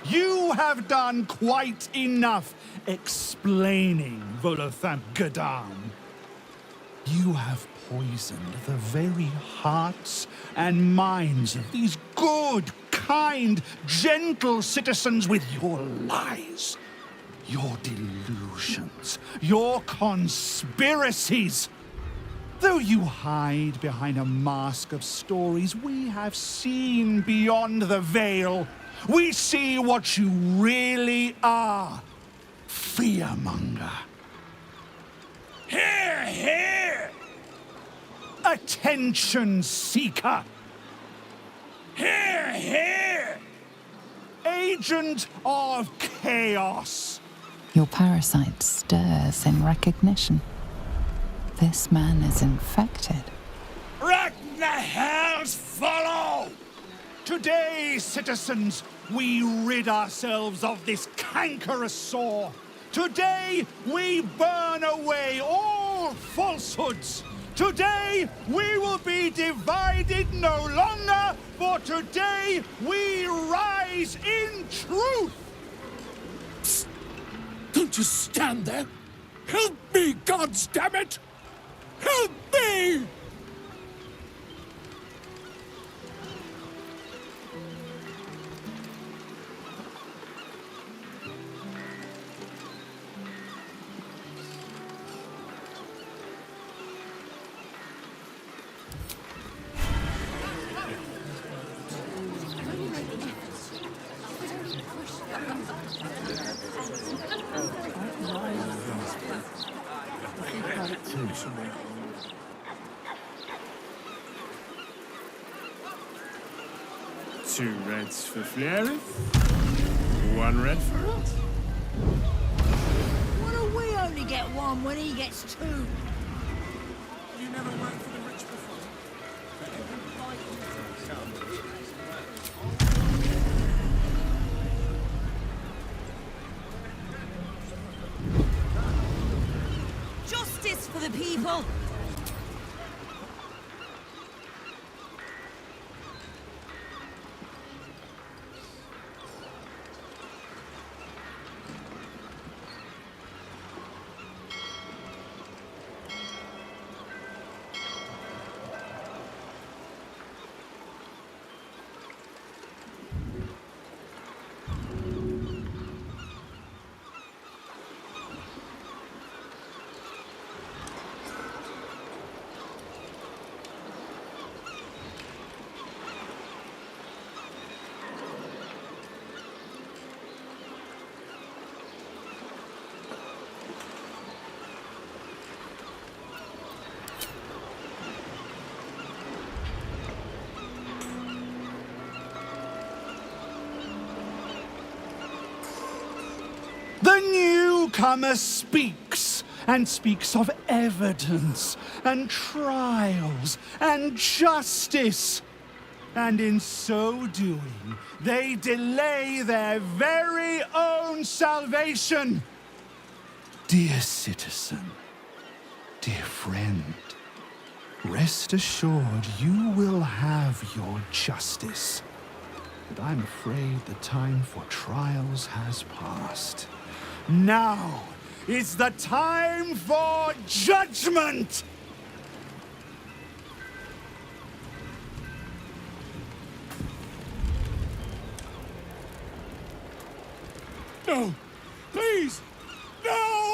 You have done quite enough explaining, Volothamp Gadam. You have poisoned the very hearts and minds of these good, kind, gentle citizens with your lies, your delusions, your conspiracies. Though you hide behind a mask of stories, we have seen beyond the veil. We see what you really are. Fearmonger. Hear, hear! Attention seeker. Hear, hear! Agent of chaos. Your parasite stirs in recognition. This man is infected. Let the hells follow! Today, citizens, we rid ourselves of this cankerous sore. Today, we burn away all falsehoods. Today, we will be divided no longer, for today, we rise in truth. Psst. Don't just stand there. Help me, goddammit! Help me! Two reds for Flairith, one red for it. Why do we only get one when he gets two? You never worked for the rich before. Justice for the people! newcomer speaks, and speaks of evidence, and trials, and justice. And in so doing, they delay their very own salvation. Dear citizen, dear friend, rest assured you will have your justice. But I'm afraid the time for trials has passed. Now is the time for judgment! No! Please! No!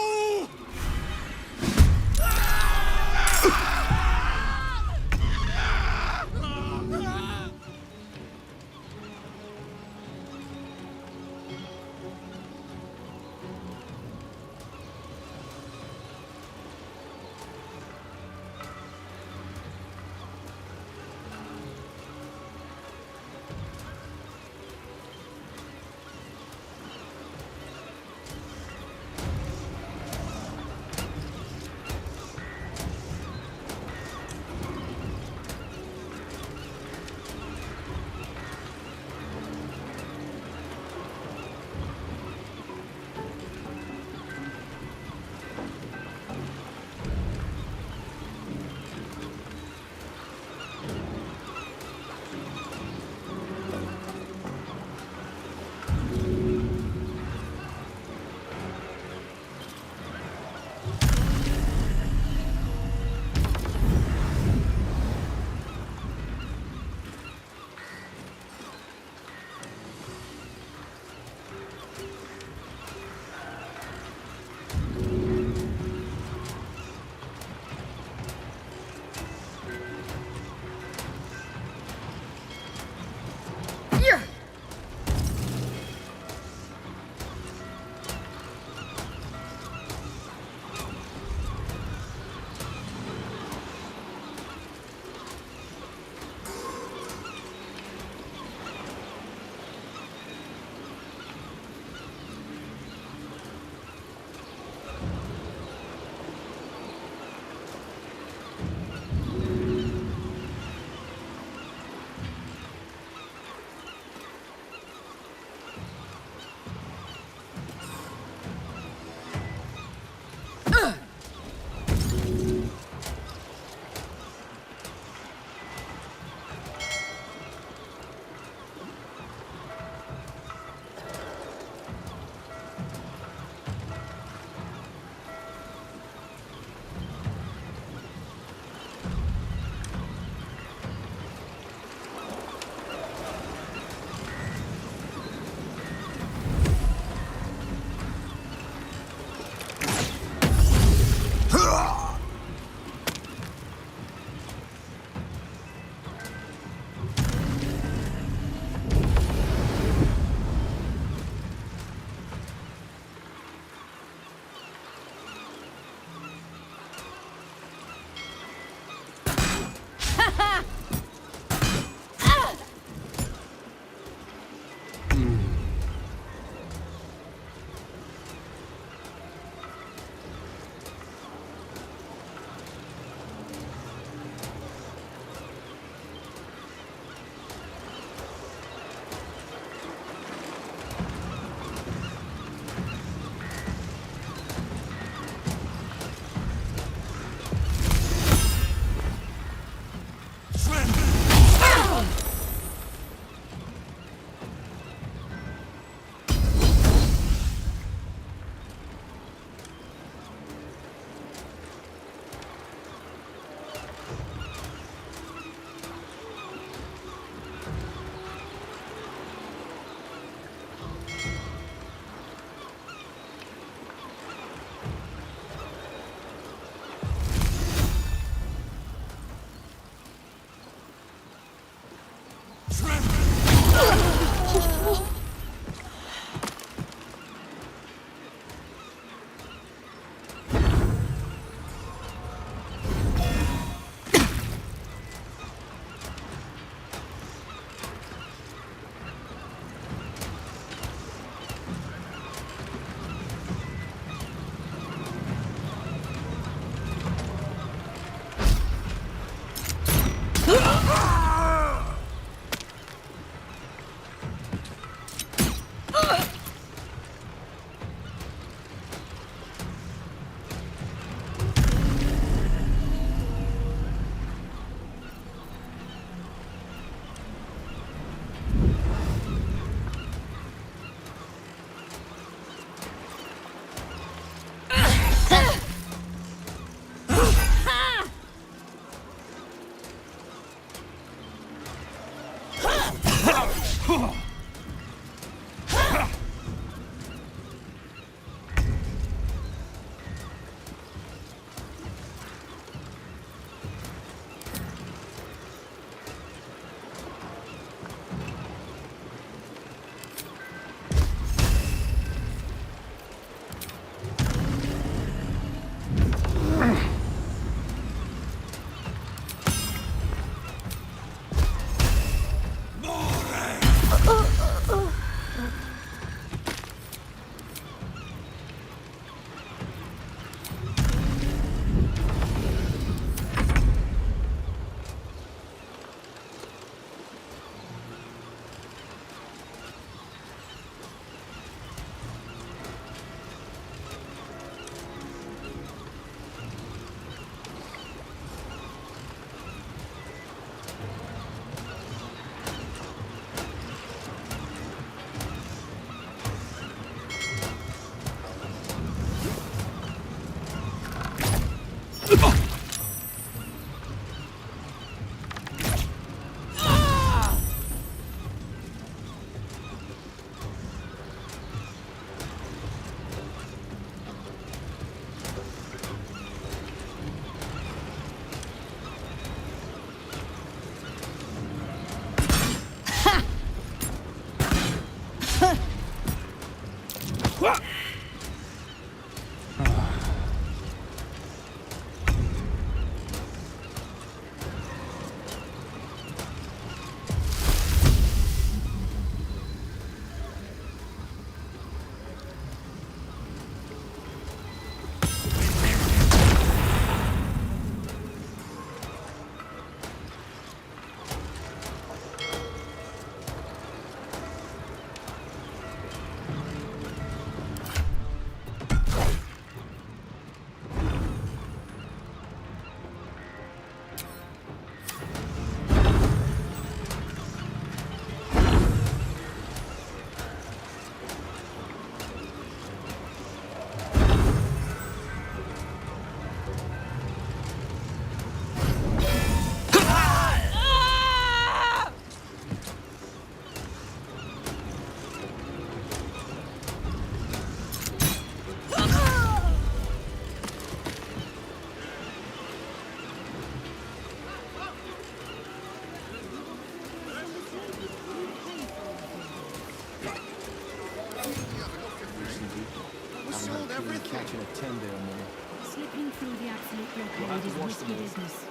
catching a 10-day or more. Slipping through the absolute blockade is risky business.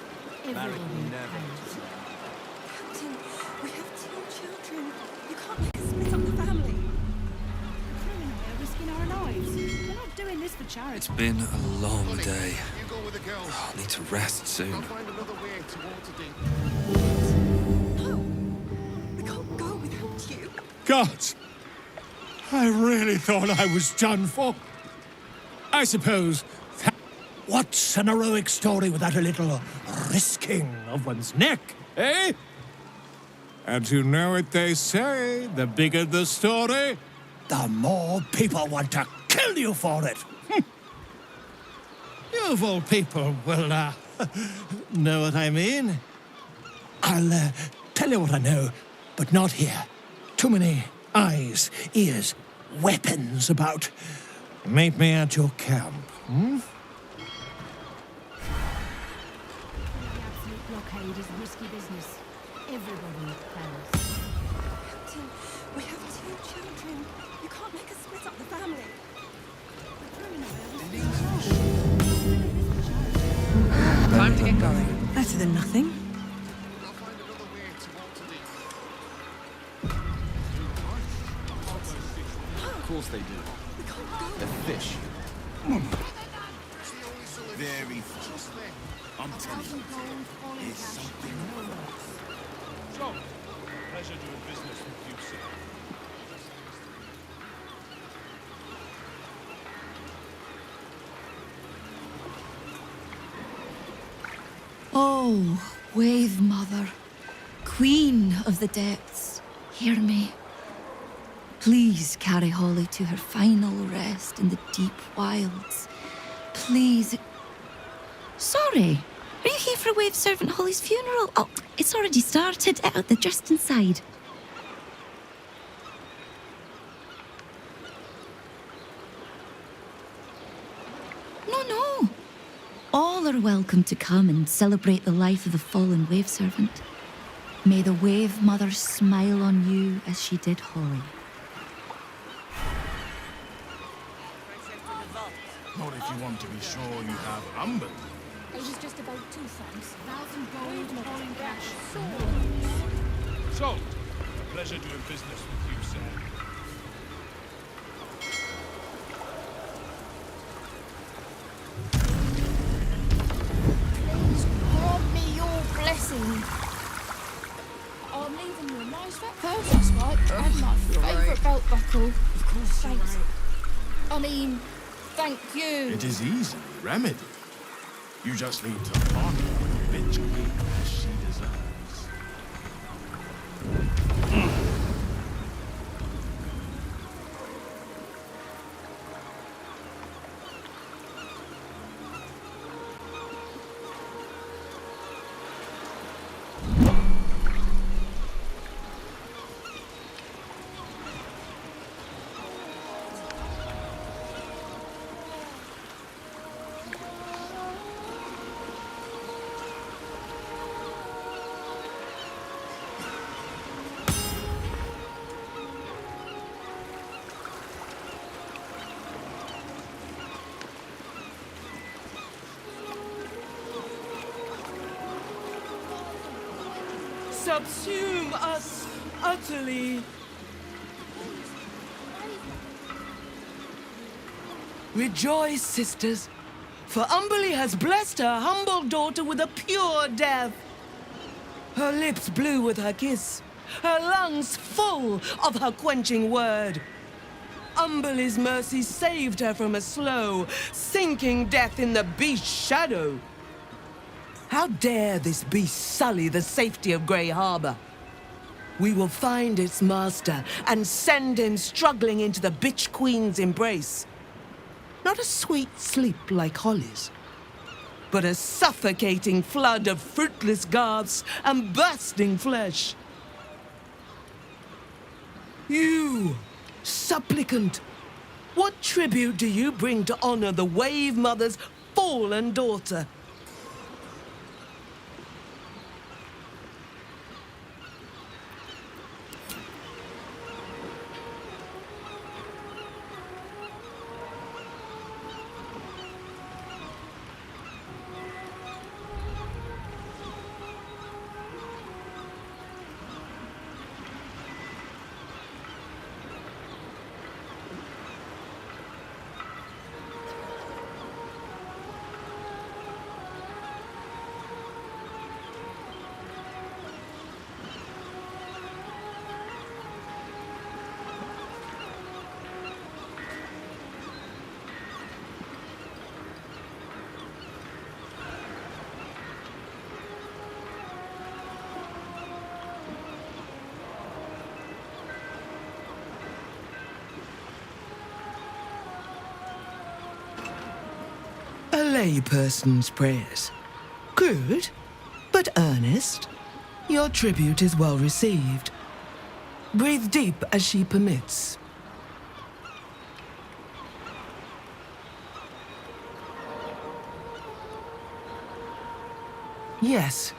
Everyone knows. Captain, we have 2 children. You can't make us split up the family. The crew and I are risking our lives. We're not doing this for charity. It's been a long day. I'll need to rest soon. We can't go without you. Gods! I really thought I was done for. I suppose. What's an heroic story without a little risking of one's neck, eh? And you know what they say, the bigger the story, the more people want to kill you for it. You of all people will, know what I mean. I'll, tell you what I know, but not here. Too many eyes, ears, weapons about. Meet me at your camp, hmm? The absolute blockade is risky business. Everybody knows. Captain, we have 2 children. You can't make us split up the family. Time to get going. Better than nothing. Of course they do. They're fish. Very fast. I'm telling you, there's something wrong. So, pleasure doing business with you, sir. Oh, Wave Mother, Queen of the Depths, hear me. Please carry Holly to her final rest in the deep wilds. Please. Sorry, are you here for Wave Servant Holly's funeral? Oh, it's already started. They're just inside. are welcome to come and celebrate the life of the fallen wave servant. May the wave mother smile on you as she did Holly. Not if you want to be sure you have Amber. It was just about 2 thanks. 1,000 gold and a coin cash. So, a pleasure doing business with you, sir. Please grant me your blessing. I'm leaving you a nice fat purse, that's right, and my favourite belt buckle. Of course, thanks. I mean, thank you. It is easily remedied. You just need to honor the bitch queen as she deserves. Subsume us utterly. Rejoice, sisters, for Umberly has blessed her humble daughter with a pure death. Her lips blue with her kiss, her lungs full of her quenching word. Umberly's mercy saved her from a slow, sinking death in the beast's shadow. How dare this beast sully the safety of Grey Harbor? We will find its master and send him struggling into the bitch queen's embrace. Not a sweet sleep like Holly's, but a suffocating flood of fruitless gasps and bursting flesh. You, supplicant, what tribute do you bring to honor the Wave Mother's fallen daughter? A layperson's prayers. Crude, but earnest. Your tribute is well received. Breathe deep as she permits. Yes.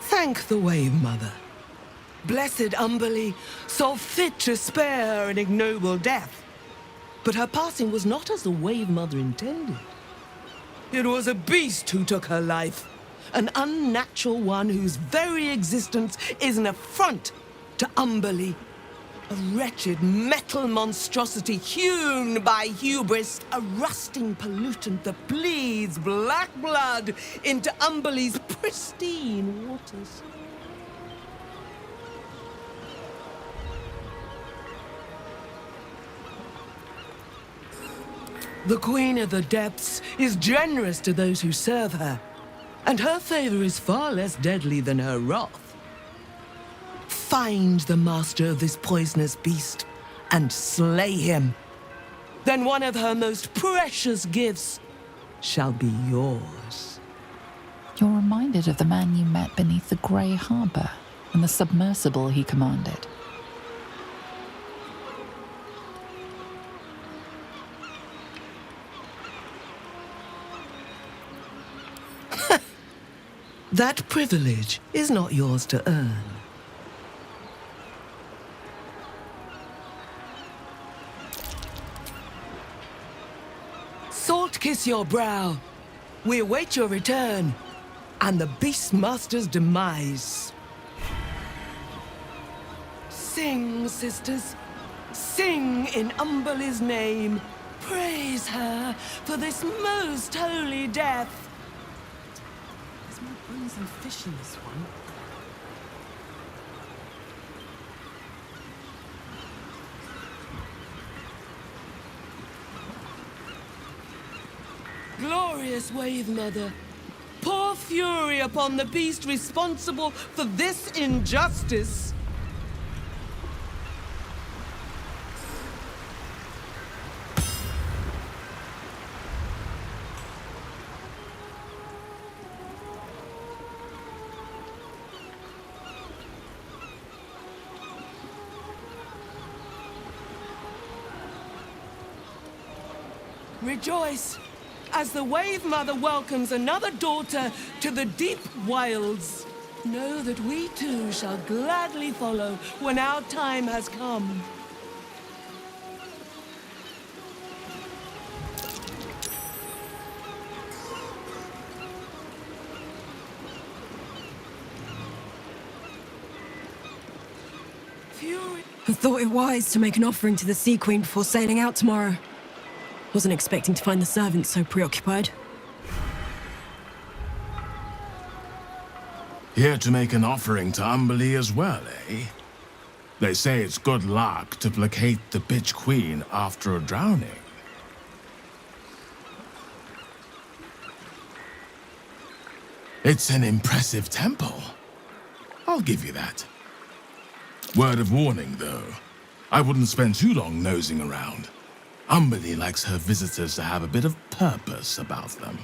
Thank the Wave Mother. Blessed Umberly saw fit to spare her an ignoble death. But her passing was not as the Wave Mother intended. It was a beast who took her life. An unnatural one whose very existence is an affront to Umberly. A wretched metal monstrosity hewn by hubris. A rusting pollutant that bleeds black blood into Umberly's pristine waters. The Queen of the Depths is generous to those who serve her, and her favor is far less deadly than her wrath. Find the master of this poisonous beast and slay him. Then one of her most precious gifts shall be yours. You're reminded of the man you met beneath the Grey Harbor and the submersible he commanded. That privilege is not yours to earn. Salt kiss your brow. We await your return and the Beastmaster's demise. Sing, sisters. Sing in Umberle's name. Praise her for this most holy death. There's more bones than fish in this one. Glorious Wave Mother, pour fury upon the beast responsible for this injustice. Rejoice as the Wave Mother welcomes another daughter to the deep wilds. Know that we too shall gladly follow when our time has come. Fury. I thought it wise to make an offering to the Sea Queen before sailing out tomorrow. Wasn't expecting to find the servants so preoccupied. Here to make an offering to Umberlee as well, eh? They say it's good luck to placate the bitch queen after a drowning. It's an impressive temple. I'll give you that. Word of warning, though. I wouldn't spend too long nosing around. Umberlee likes her visitors to have a bit of purpose about them.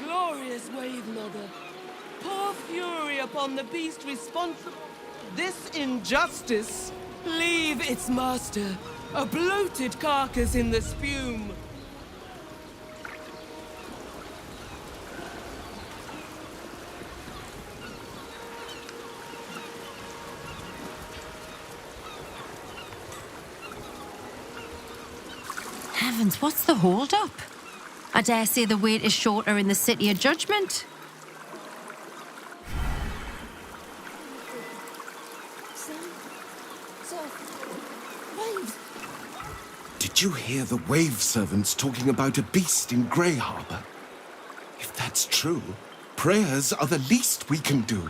Glorious Wave Mother, pour fury upon the beast responsible for this injustice. Leave its master, a bloated carcass in the spume. Heavens, what's the hold-up? I dare say the wait is shorter in the City of Judgment. Did you hear the wave servants talking about a beast in Grey Harbor? If that's true, prayers are the least we can do.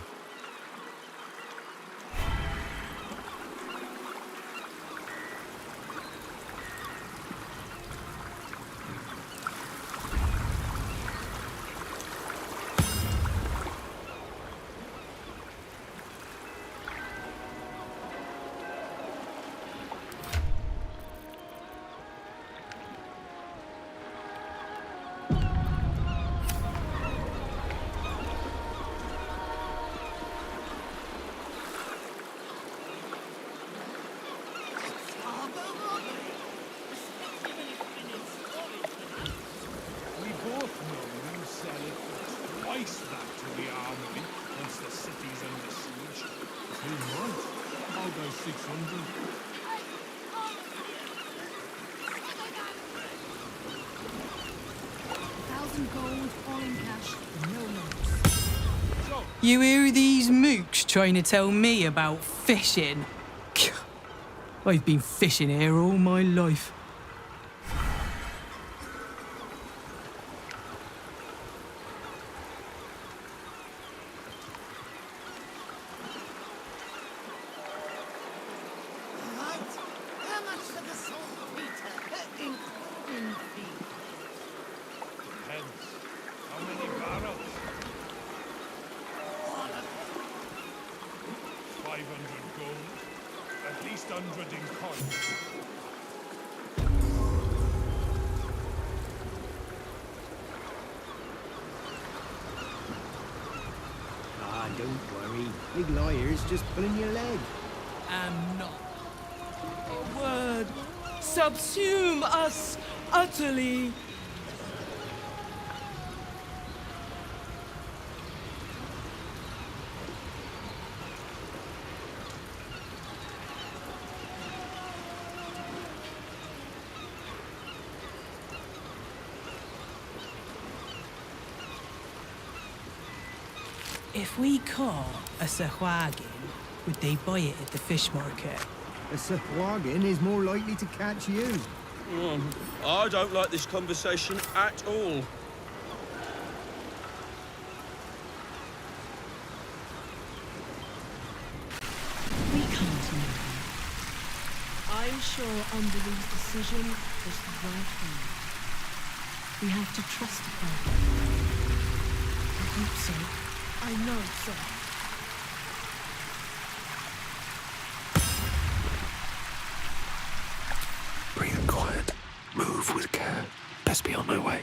You hear these mooks trying to tell me about fishing? I've been fishing here all my life. Don't worry. Big lawyer's just pulling your leg. I'm not. word. Subsume us utterly. If we caught a sahwagin, would they buy it at the fish market? A Sahuagin is more likely to catch you. I don't like this conversation at all. We can't know. I'm sure Umberlee's decision was the right one. We have to trust her. I hope so. I know so. Breathe quiet. Move with care. Best be on my way.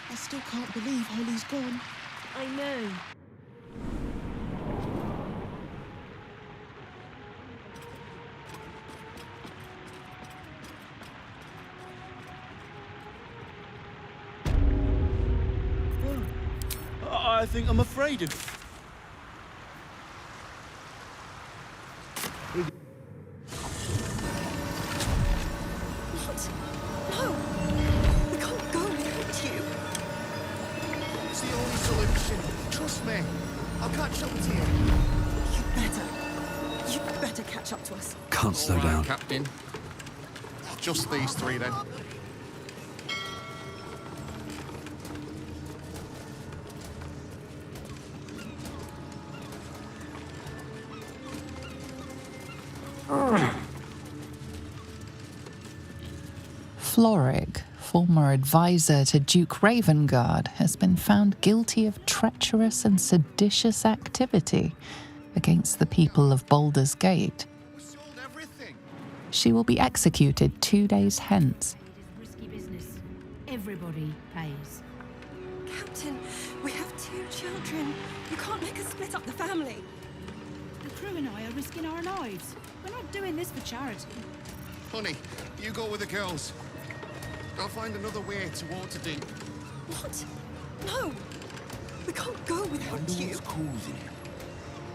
I still can't believe Holly's gone. I know. I think I'm afraid of... What? No! We can't go without you. It's the only solution. Trust me. I'll catch up to you. You better catch up to us. Can't slow down. Captain. Just these three, then. Florrick, former advisor to Duke Ravengard, has been found guilty of treacherous and seditious activity against the people of Baldur's Gate. She will be executed 2 days hence. Risky business. Everybody pays. Captain, we have 2 children. You can't make us split up the family. The crew and I are risking our lives. We're not doing this for charity. Honey, you go with the girls. I'll find another way to Waterdeep. What? No! We can't go without you.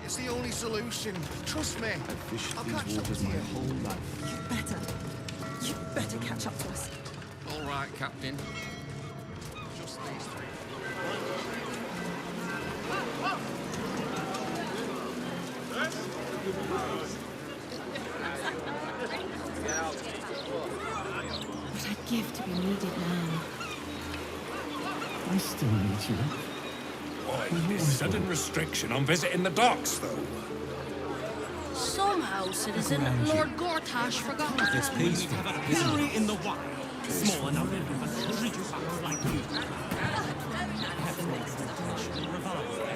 It's the only solution. Trust me. I've fished I'll these catch up waters to my you. whole life. You better catch up to us. All right, Captain. Just these three. What I'd give to be needed now. I still need you. Why, this sudden restriction on visiting the docks, though? Somehow, citizen, Lord Gortash forgot to This tell peace me. to have a pillory in the wild, small enough for a street fox like you. Perhaps Lord Gortash will revive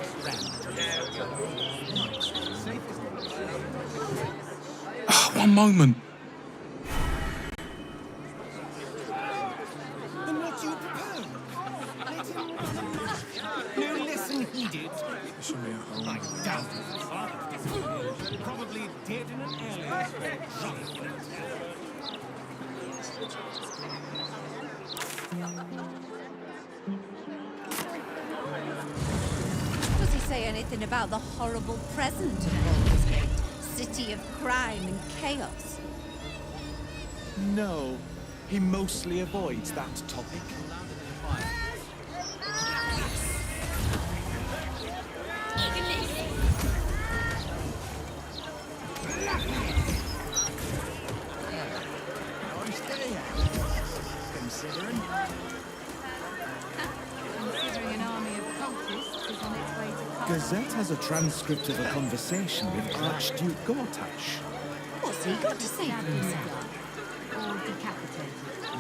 One moment. Then what do you propose? No lesson heeded. I doubt his father disappeared. Probably dead in an alley or drunk in a tavern. Does he say anything about the horrible present of Baldur's Gate? City of crime and chaos. No, he mostly avoids that topic. Considering. Considering an army of cultists is on its way to come. Gazette has a transcript of a conversation with Archduke Gortash. What's he got to say for himself? Or decapitated.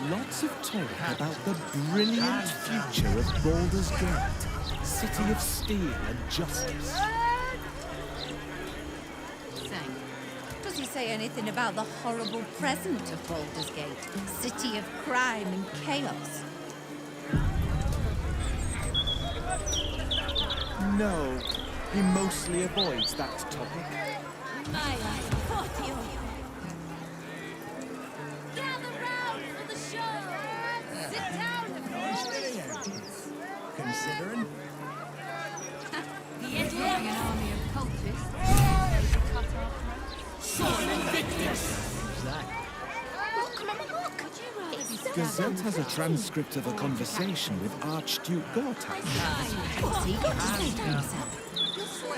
Lots of talk about the brilliant future of Baldur's Gate, city of steel and justice. Say, does he say anything about the horrible present of Baldur's Gate? City of crime and chaos. No, he mostly avoids that topic. Gather round for the show! Sit down if you're Considering? The entering an army of cultists, they to cut our throats. Sword Invictus! Look, Mama, look! Would you rather be stabbed Gazette has a transcript of a conversation with Archduke Gortak. What's he got to say for himself?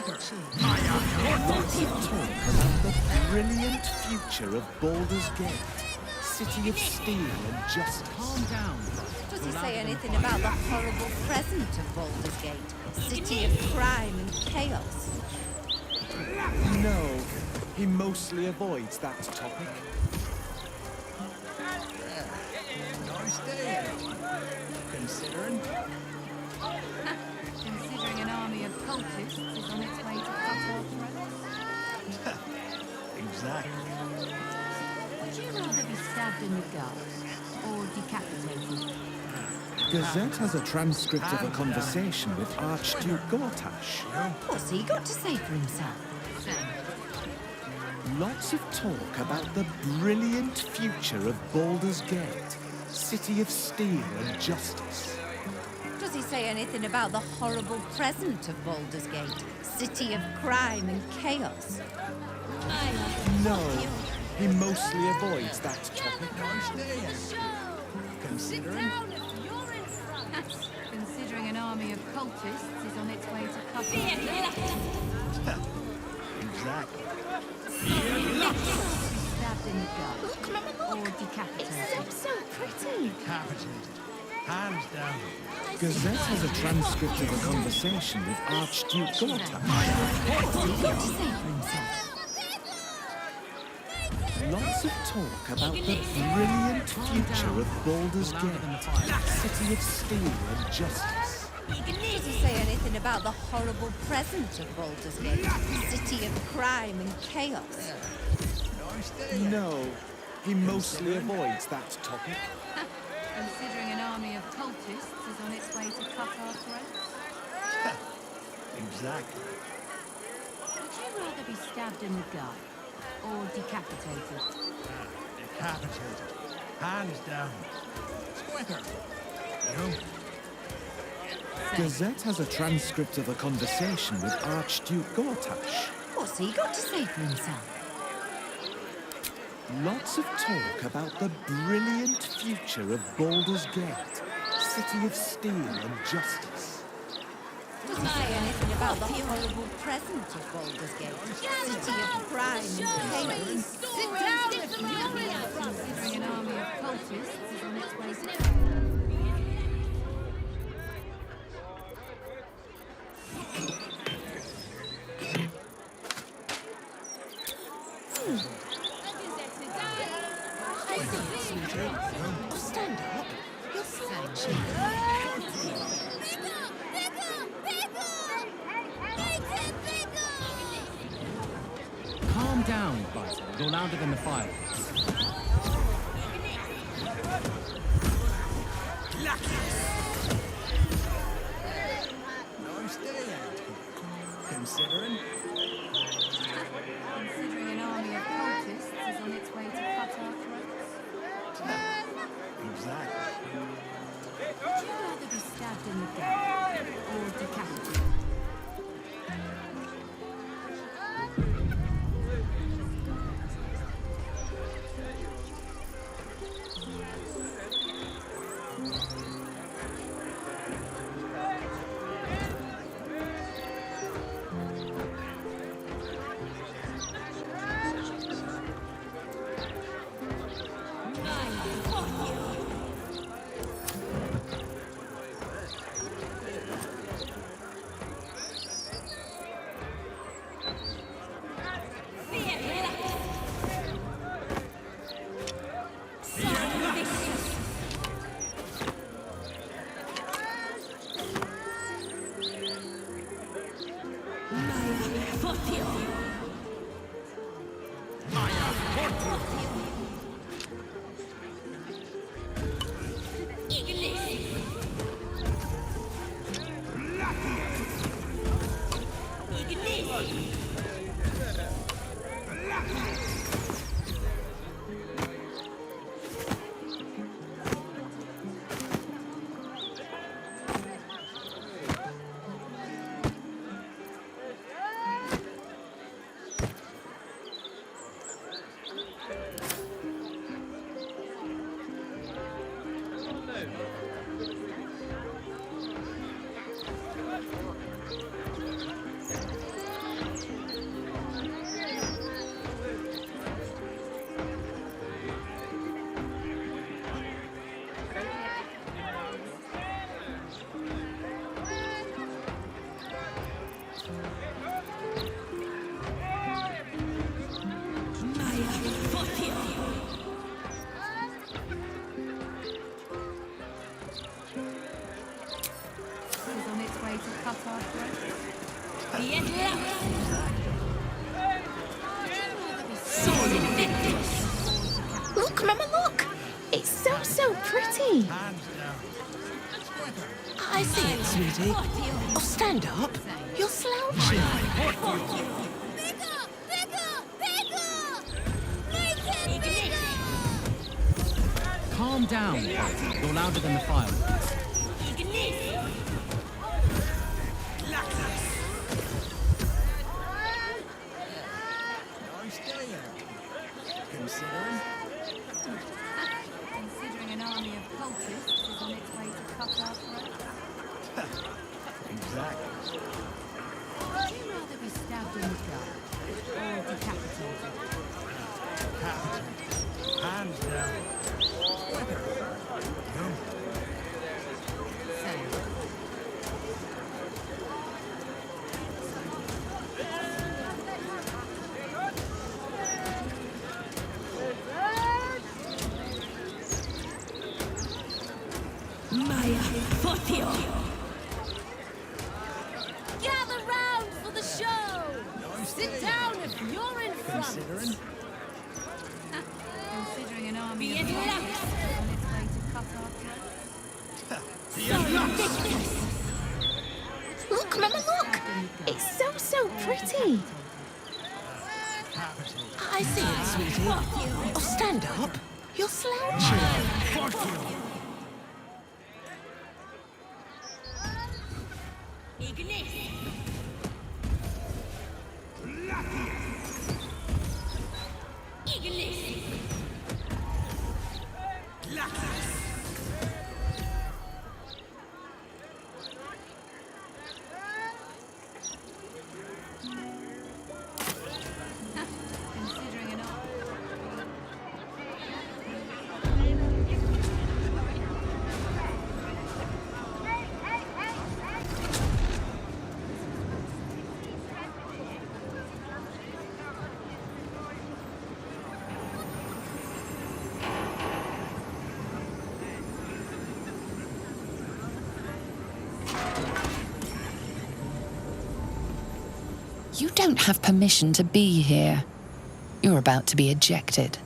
Lots of talk about the brilliant future of Baldur's Gate, city of steel and justice. Calm down. Does he say anything about the horrible present of Baldur's Gate? City of crime and chaos? No, he mostly avoids that topic. Nice day. Considering? Considering an army of cultists is on its way to cut our throats. Exactly. Would you rather be stabbed in the gut or decapitated? Gazette has a transcript of a conversation with Archduke Gortash. What's he got to say for himself? Lots of talk about the brilliant future of Baldur's Gate, city of steel and justice. Does he say anything about the horrible present of Baldur's Gate? City of crime and chaos? No, he mostly avoids that topic. Considering? Considering an army of cultists is on its way to cut our throats. Exactly. Stabbed in the gut or decapitated. It's so pretty. Decapitated. Hands down. Gazette has a transcript of a conversation with Archduke Gortash. What's he got to say for himself? Lots of talk about the brilliant future of Baldur's Gate, city of steel and justice. Does he say anything about the horrible present of Baldur's Gate? City of crime and chaos? No, he mostly avoids that topic. Considering an army of cultists is on its way to cut our throats. Exactly. Would you rather be stabbed in the gut or decapitated? Decapitated. Hands down. It's quicker. You? Gazette has a transcript of a conversation with Archduke Gortash. What's he got to say for himself? Lots of talk about the brilliant future of Baldur's Gate, city of steel and justice. Does he say anything about the horrible present of Baldur's Gate? City of crime and chaos? Sit down if you're in front. Considering an army of cultists is on its way to... Stand up. You're fine. Calm down, Baldur. You're louder than the fire. Nice day out. Considering? Considering an army of cultists is on its way to cut our throats. Exactly. Would you rather be stabbed in the gut or decapitated? Is on its way to cut our throats. Look, Mama, look! It's so pretty. I see it, sweetie. Oh, stand up. You're slouching. Calm down. You're louder than the fireworks. Considering an army of cultists is on its way to cut our throats. Exactly. Would you rather be stabbed in the dark or decapitated? Capital. Hands down. Gather round for the show! Sit down if you're in front! Considering an army of cultists is on its way to cut our throats. Look, Mama, look! It's so pretty. I see it, sweetie. Oh, stand up. You're slouching. Considering an army. You don't have permission to be here. You're about to be ejected.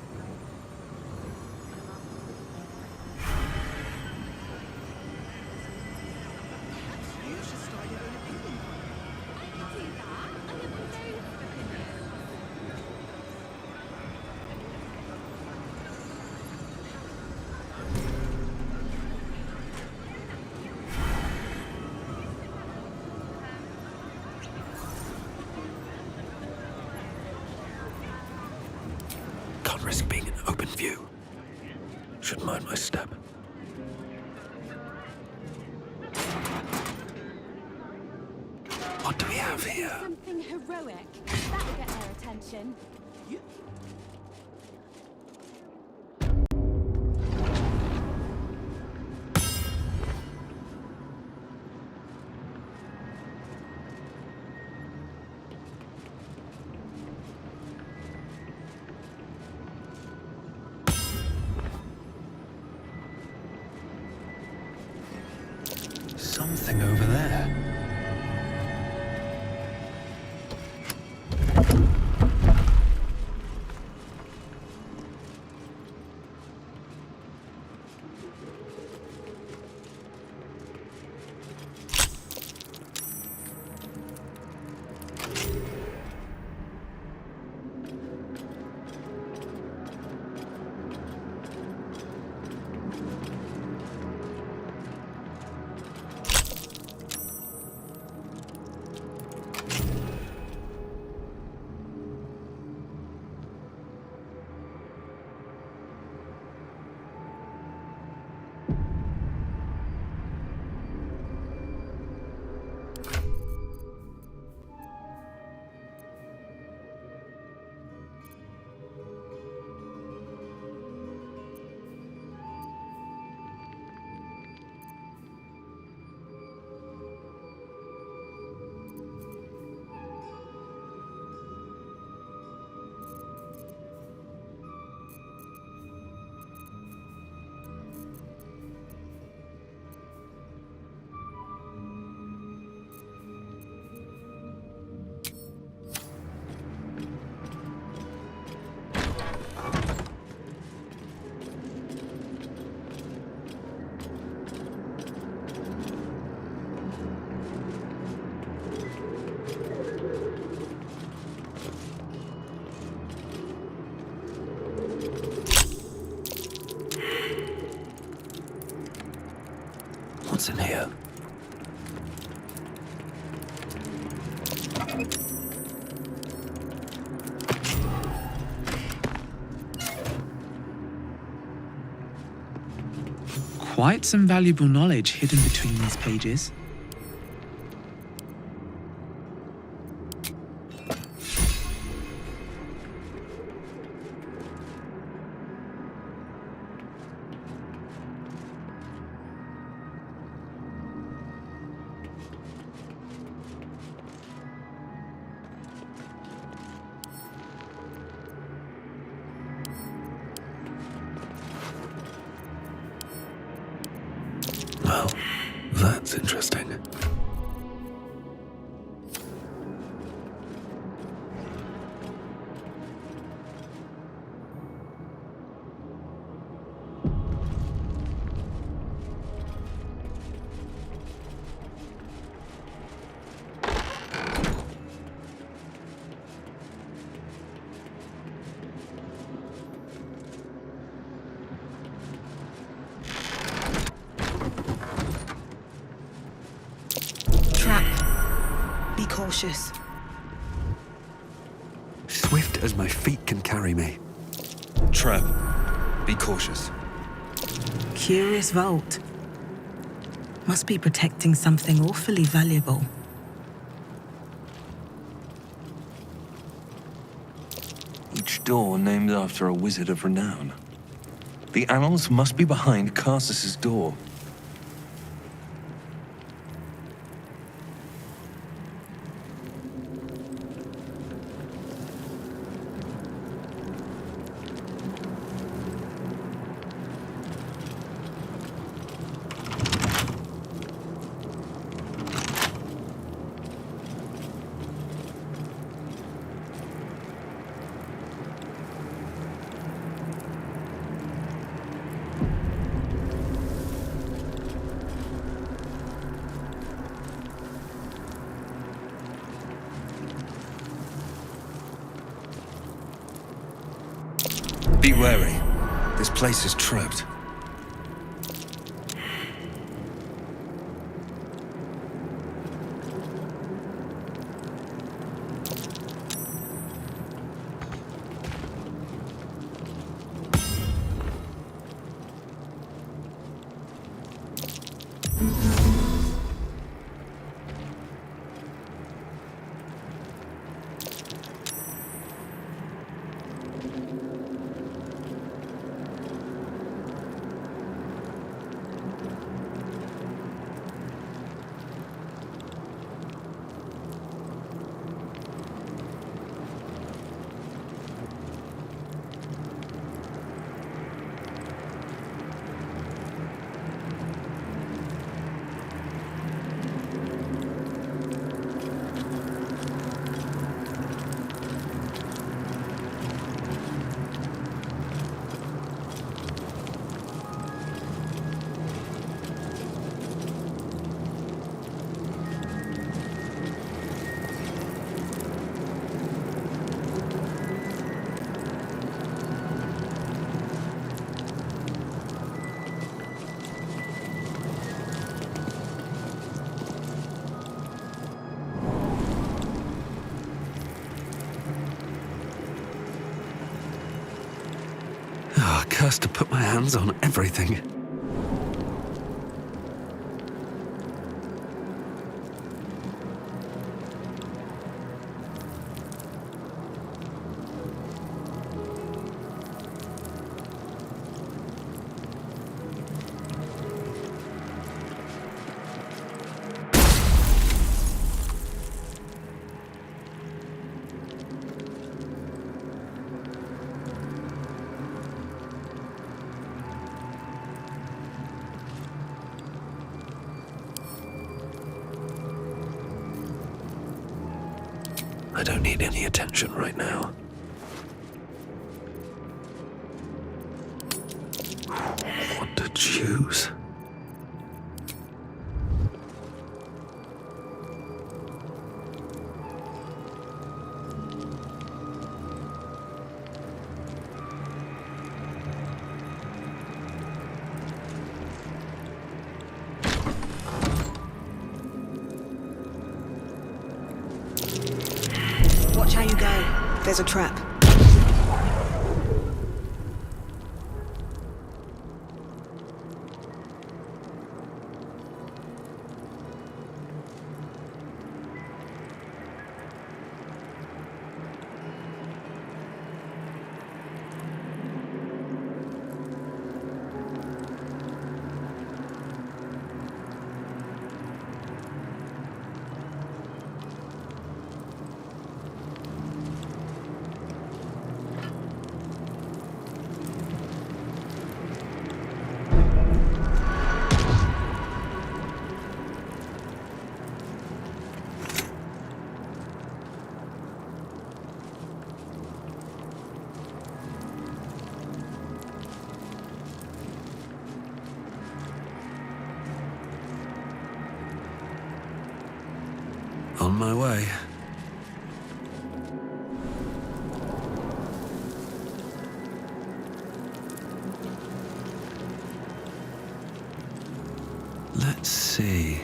Can't risk being in open view. Should mind my step. What do we have here? Something heroic. That'll get their attention. Something over there. What's in here? Quite some valuable knowledge hidden between these pages. Well, that's interesting. Be cautious. Swift as my feet can carry me. Trap. Be cautious. Curious vault. Must be protecting something awfully valuable. Each door named after a wizard of renown. The annals must be behind Carsus's door. Be wary. This place is trapped. Ah, cursed to put my hands on everything. I don't need any attention right now. What to choose? There's a trap. On my way. Let's see.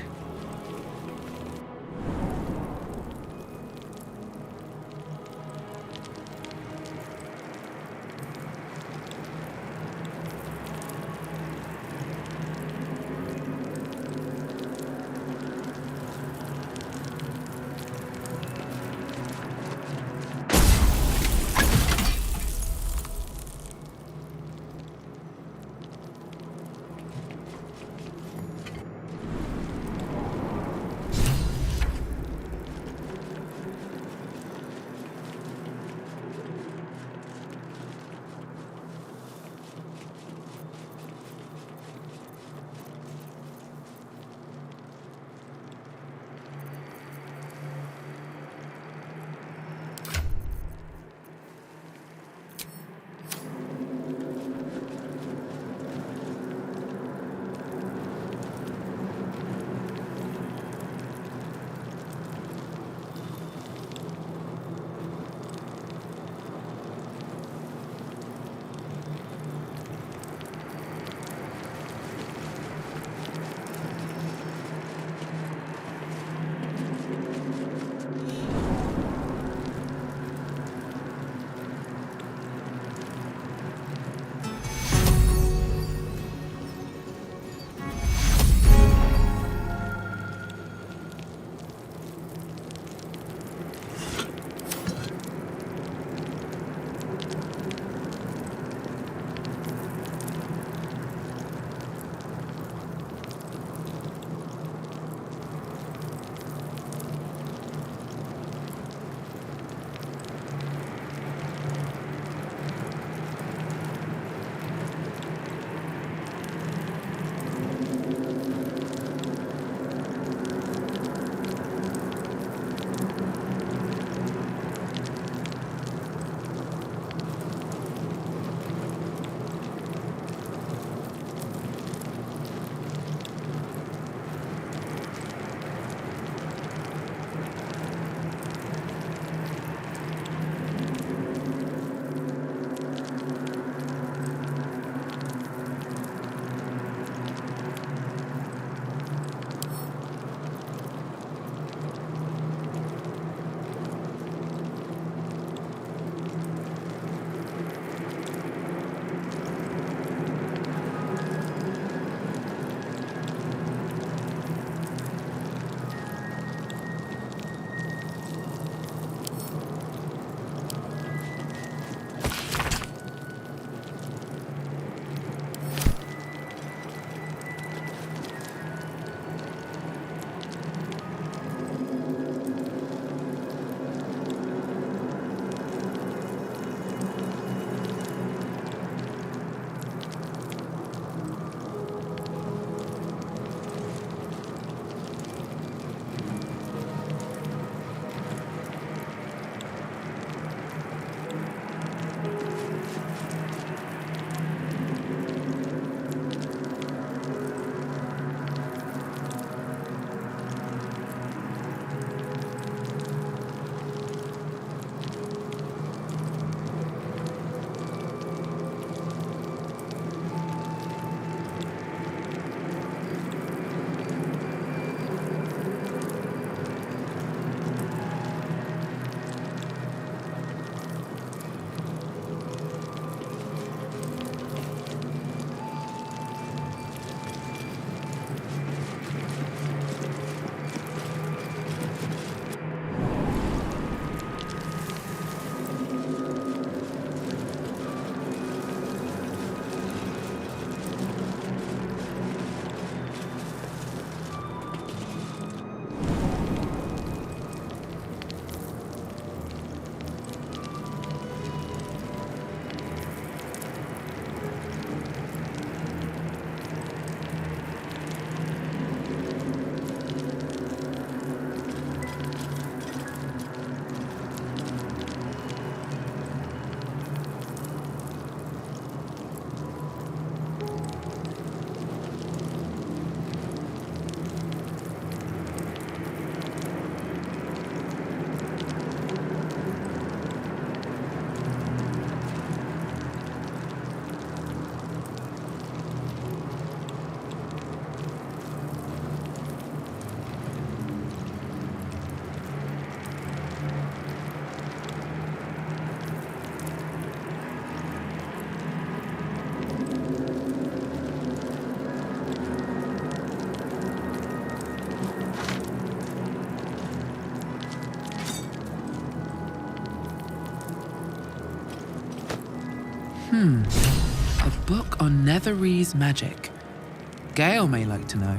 A book on Netherese magic. Gale may like to know.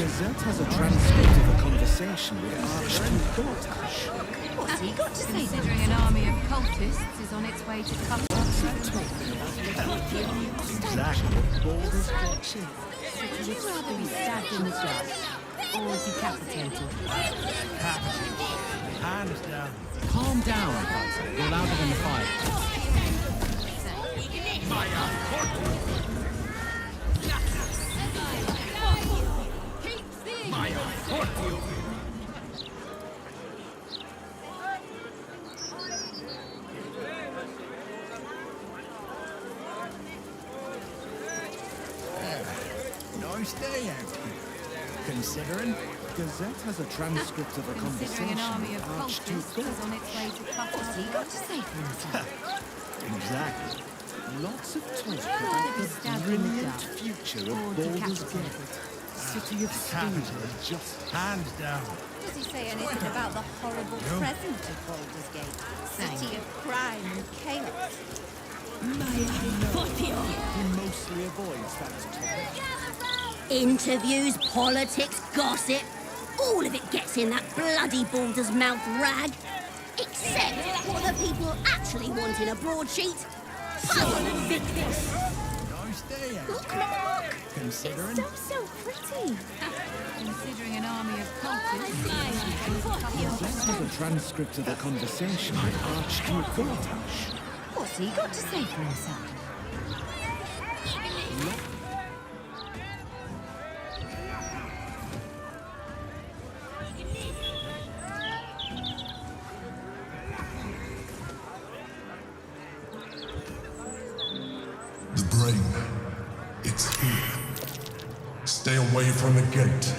Gazette has a transcript of a conversation with Archduke Baldur. What's he got to say? Considering an army of cultists is on its way to cut off. Exactly what Baldur's got. Would you rather be stabbed in the dust or decapitated? Decapitated. Hands down. Calm down, Baldur. You're louder than the fire. Nice day out here. Considering Gazette has a transcript of a Considering conversation an army of with Archduke cultists is on its way to cut off. What's he got to say for himself? Exactly. Lots of talk Would you about rather be the stabbed in the brilliant dark future or of Baldur's decapitated? Gate. City of speed and justice. Hands down. Does he say anything about the horrible present of Baldur's Gate? City of crime and chaos. He mostly avoids that topic. Interviews, politics, gossip. All of it gets in that bloody Baldur's mouth rag. Except what the people actually want in a broadsheet. Power and victims. Nice day out Look, here. look. Considering So pretty. Considering an army of cultists. Gazette has a transcript of a conversation with Archduke Baldur. What's he got to say for himself? The brain. It's here. Stay away from the gate.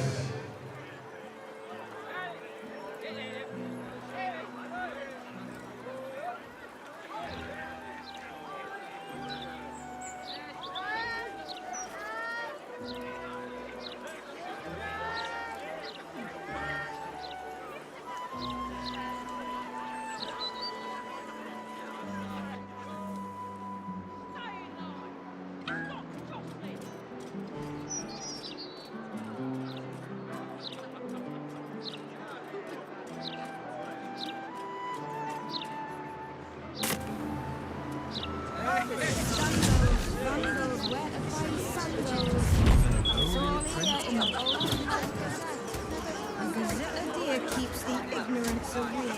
A gazette of deer keeps the ignorance away.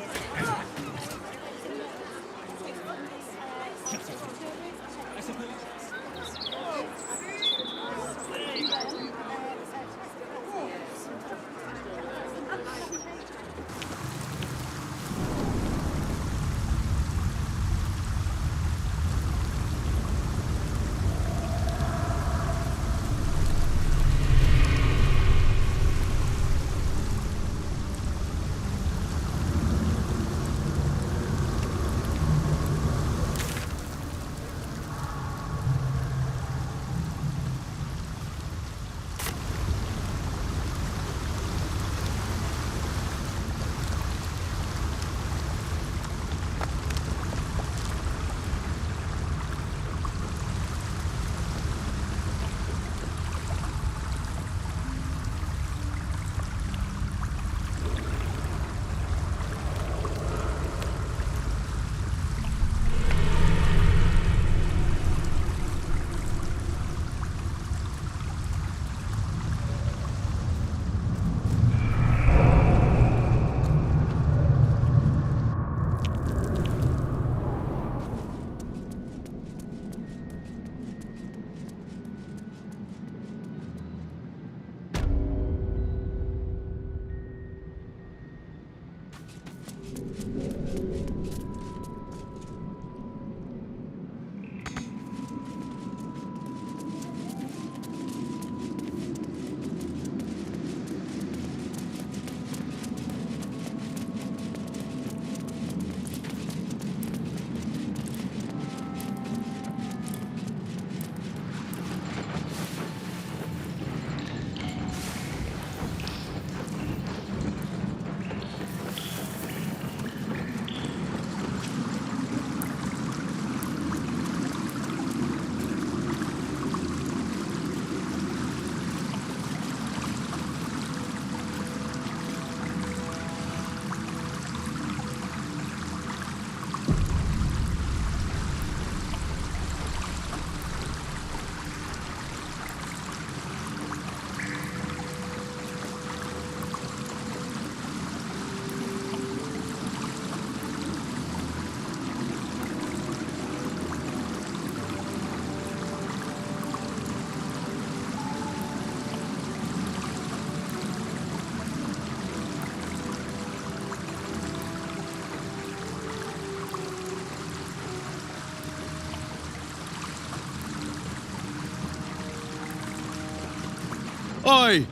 Oi!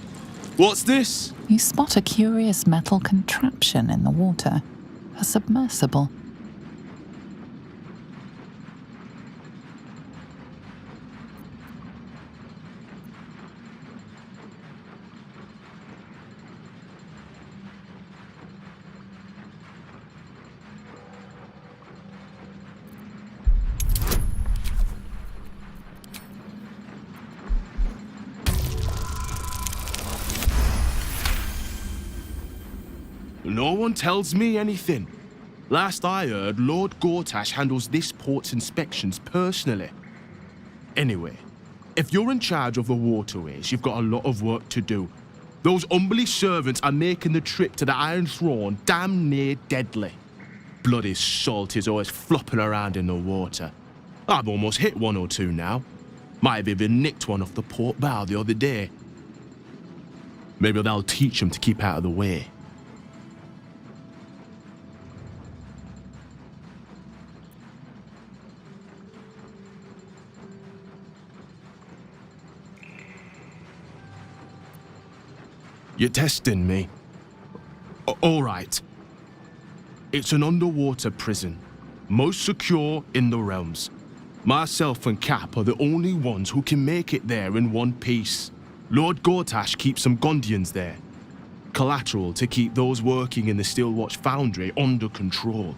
What's this? You spot a curious metal contraption in the water. A submersible. No one tells me anything. Last I heard, Lord Gortash handles this port's inspections personally. Anyway, if you're in charge of the waterways, you've got a lot of work to do. Those humbly servants are making the trip to the Iron Throne damn near deadly. Bloody salt is always flopping around in the water. I've almost hit one or two now. Might have even nicked one off the port bow the other day. Maybe they'll teach them to keep out of the way. You're testing me. All right. It's an underwater prison, most secure in the realms. Myself and Cap are the only ones who can make it there in one piece. Lord Gortash keeps some Gondians there. Collateral to keep those working in the Steelwatch Foundry under control.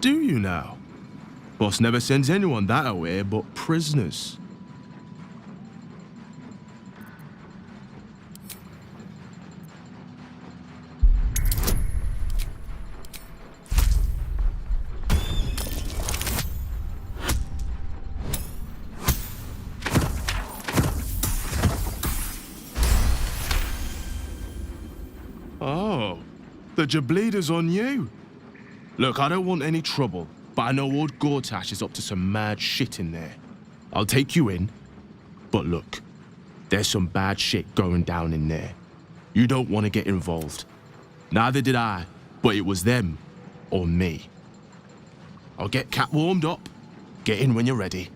Do you now? Boss never sends anyone that away but prisoners. Oh, the Jableeder's on you. Look, I don't want any trouble, but I know old Gortash is up to some mad shit in there. I'll take you in, but look, there's some bad shit going down in there. You don't want to get involved. Neither did I, but it was them or me. I'll get Cat warmed up. Get in when you're ready.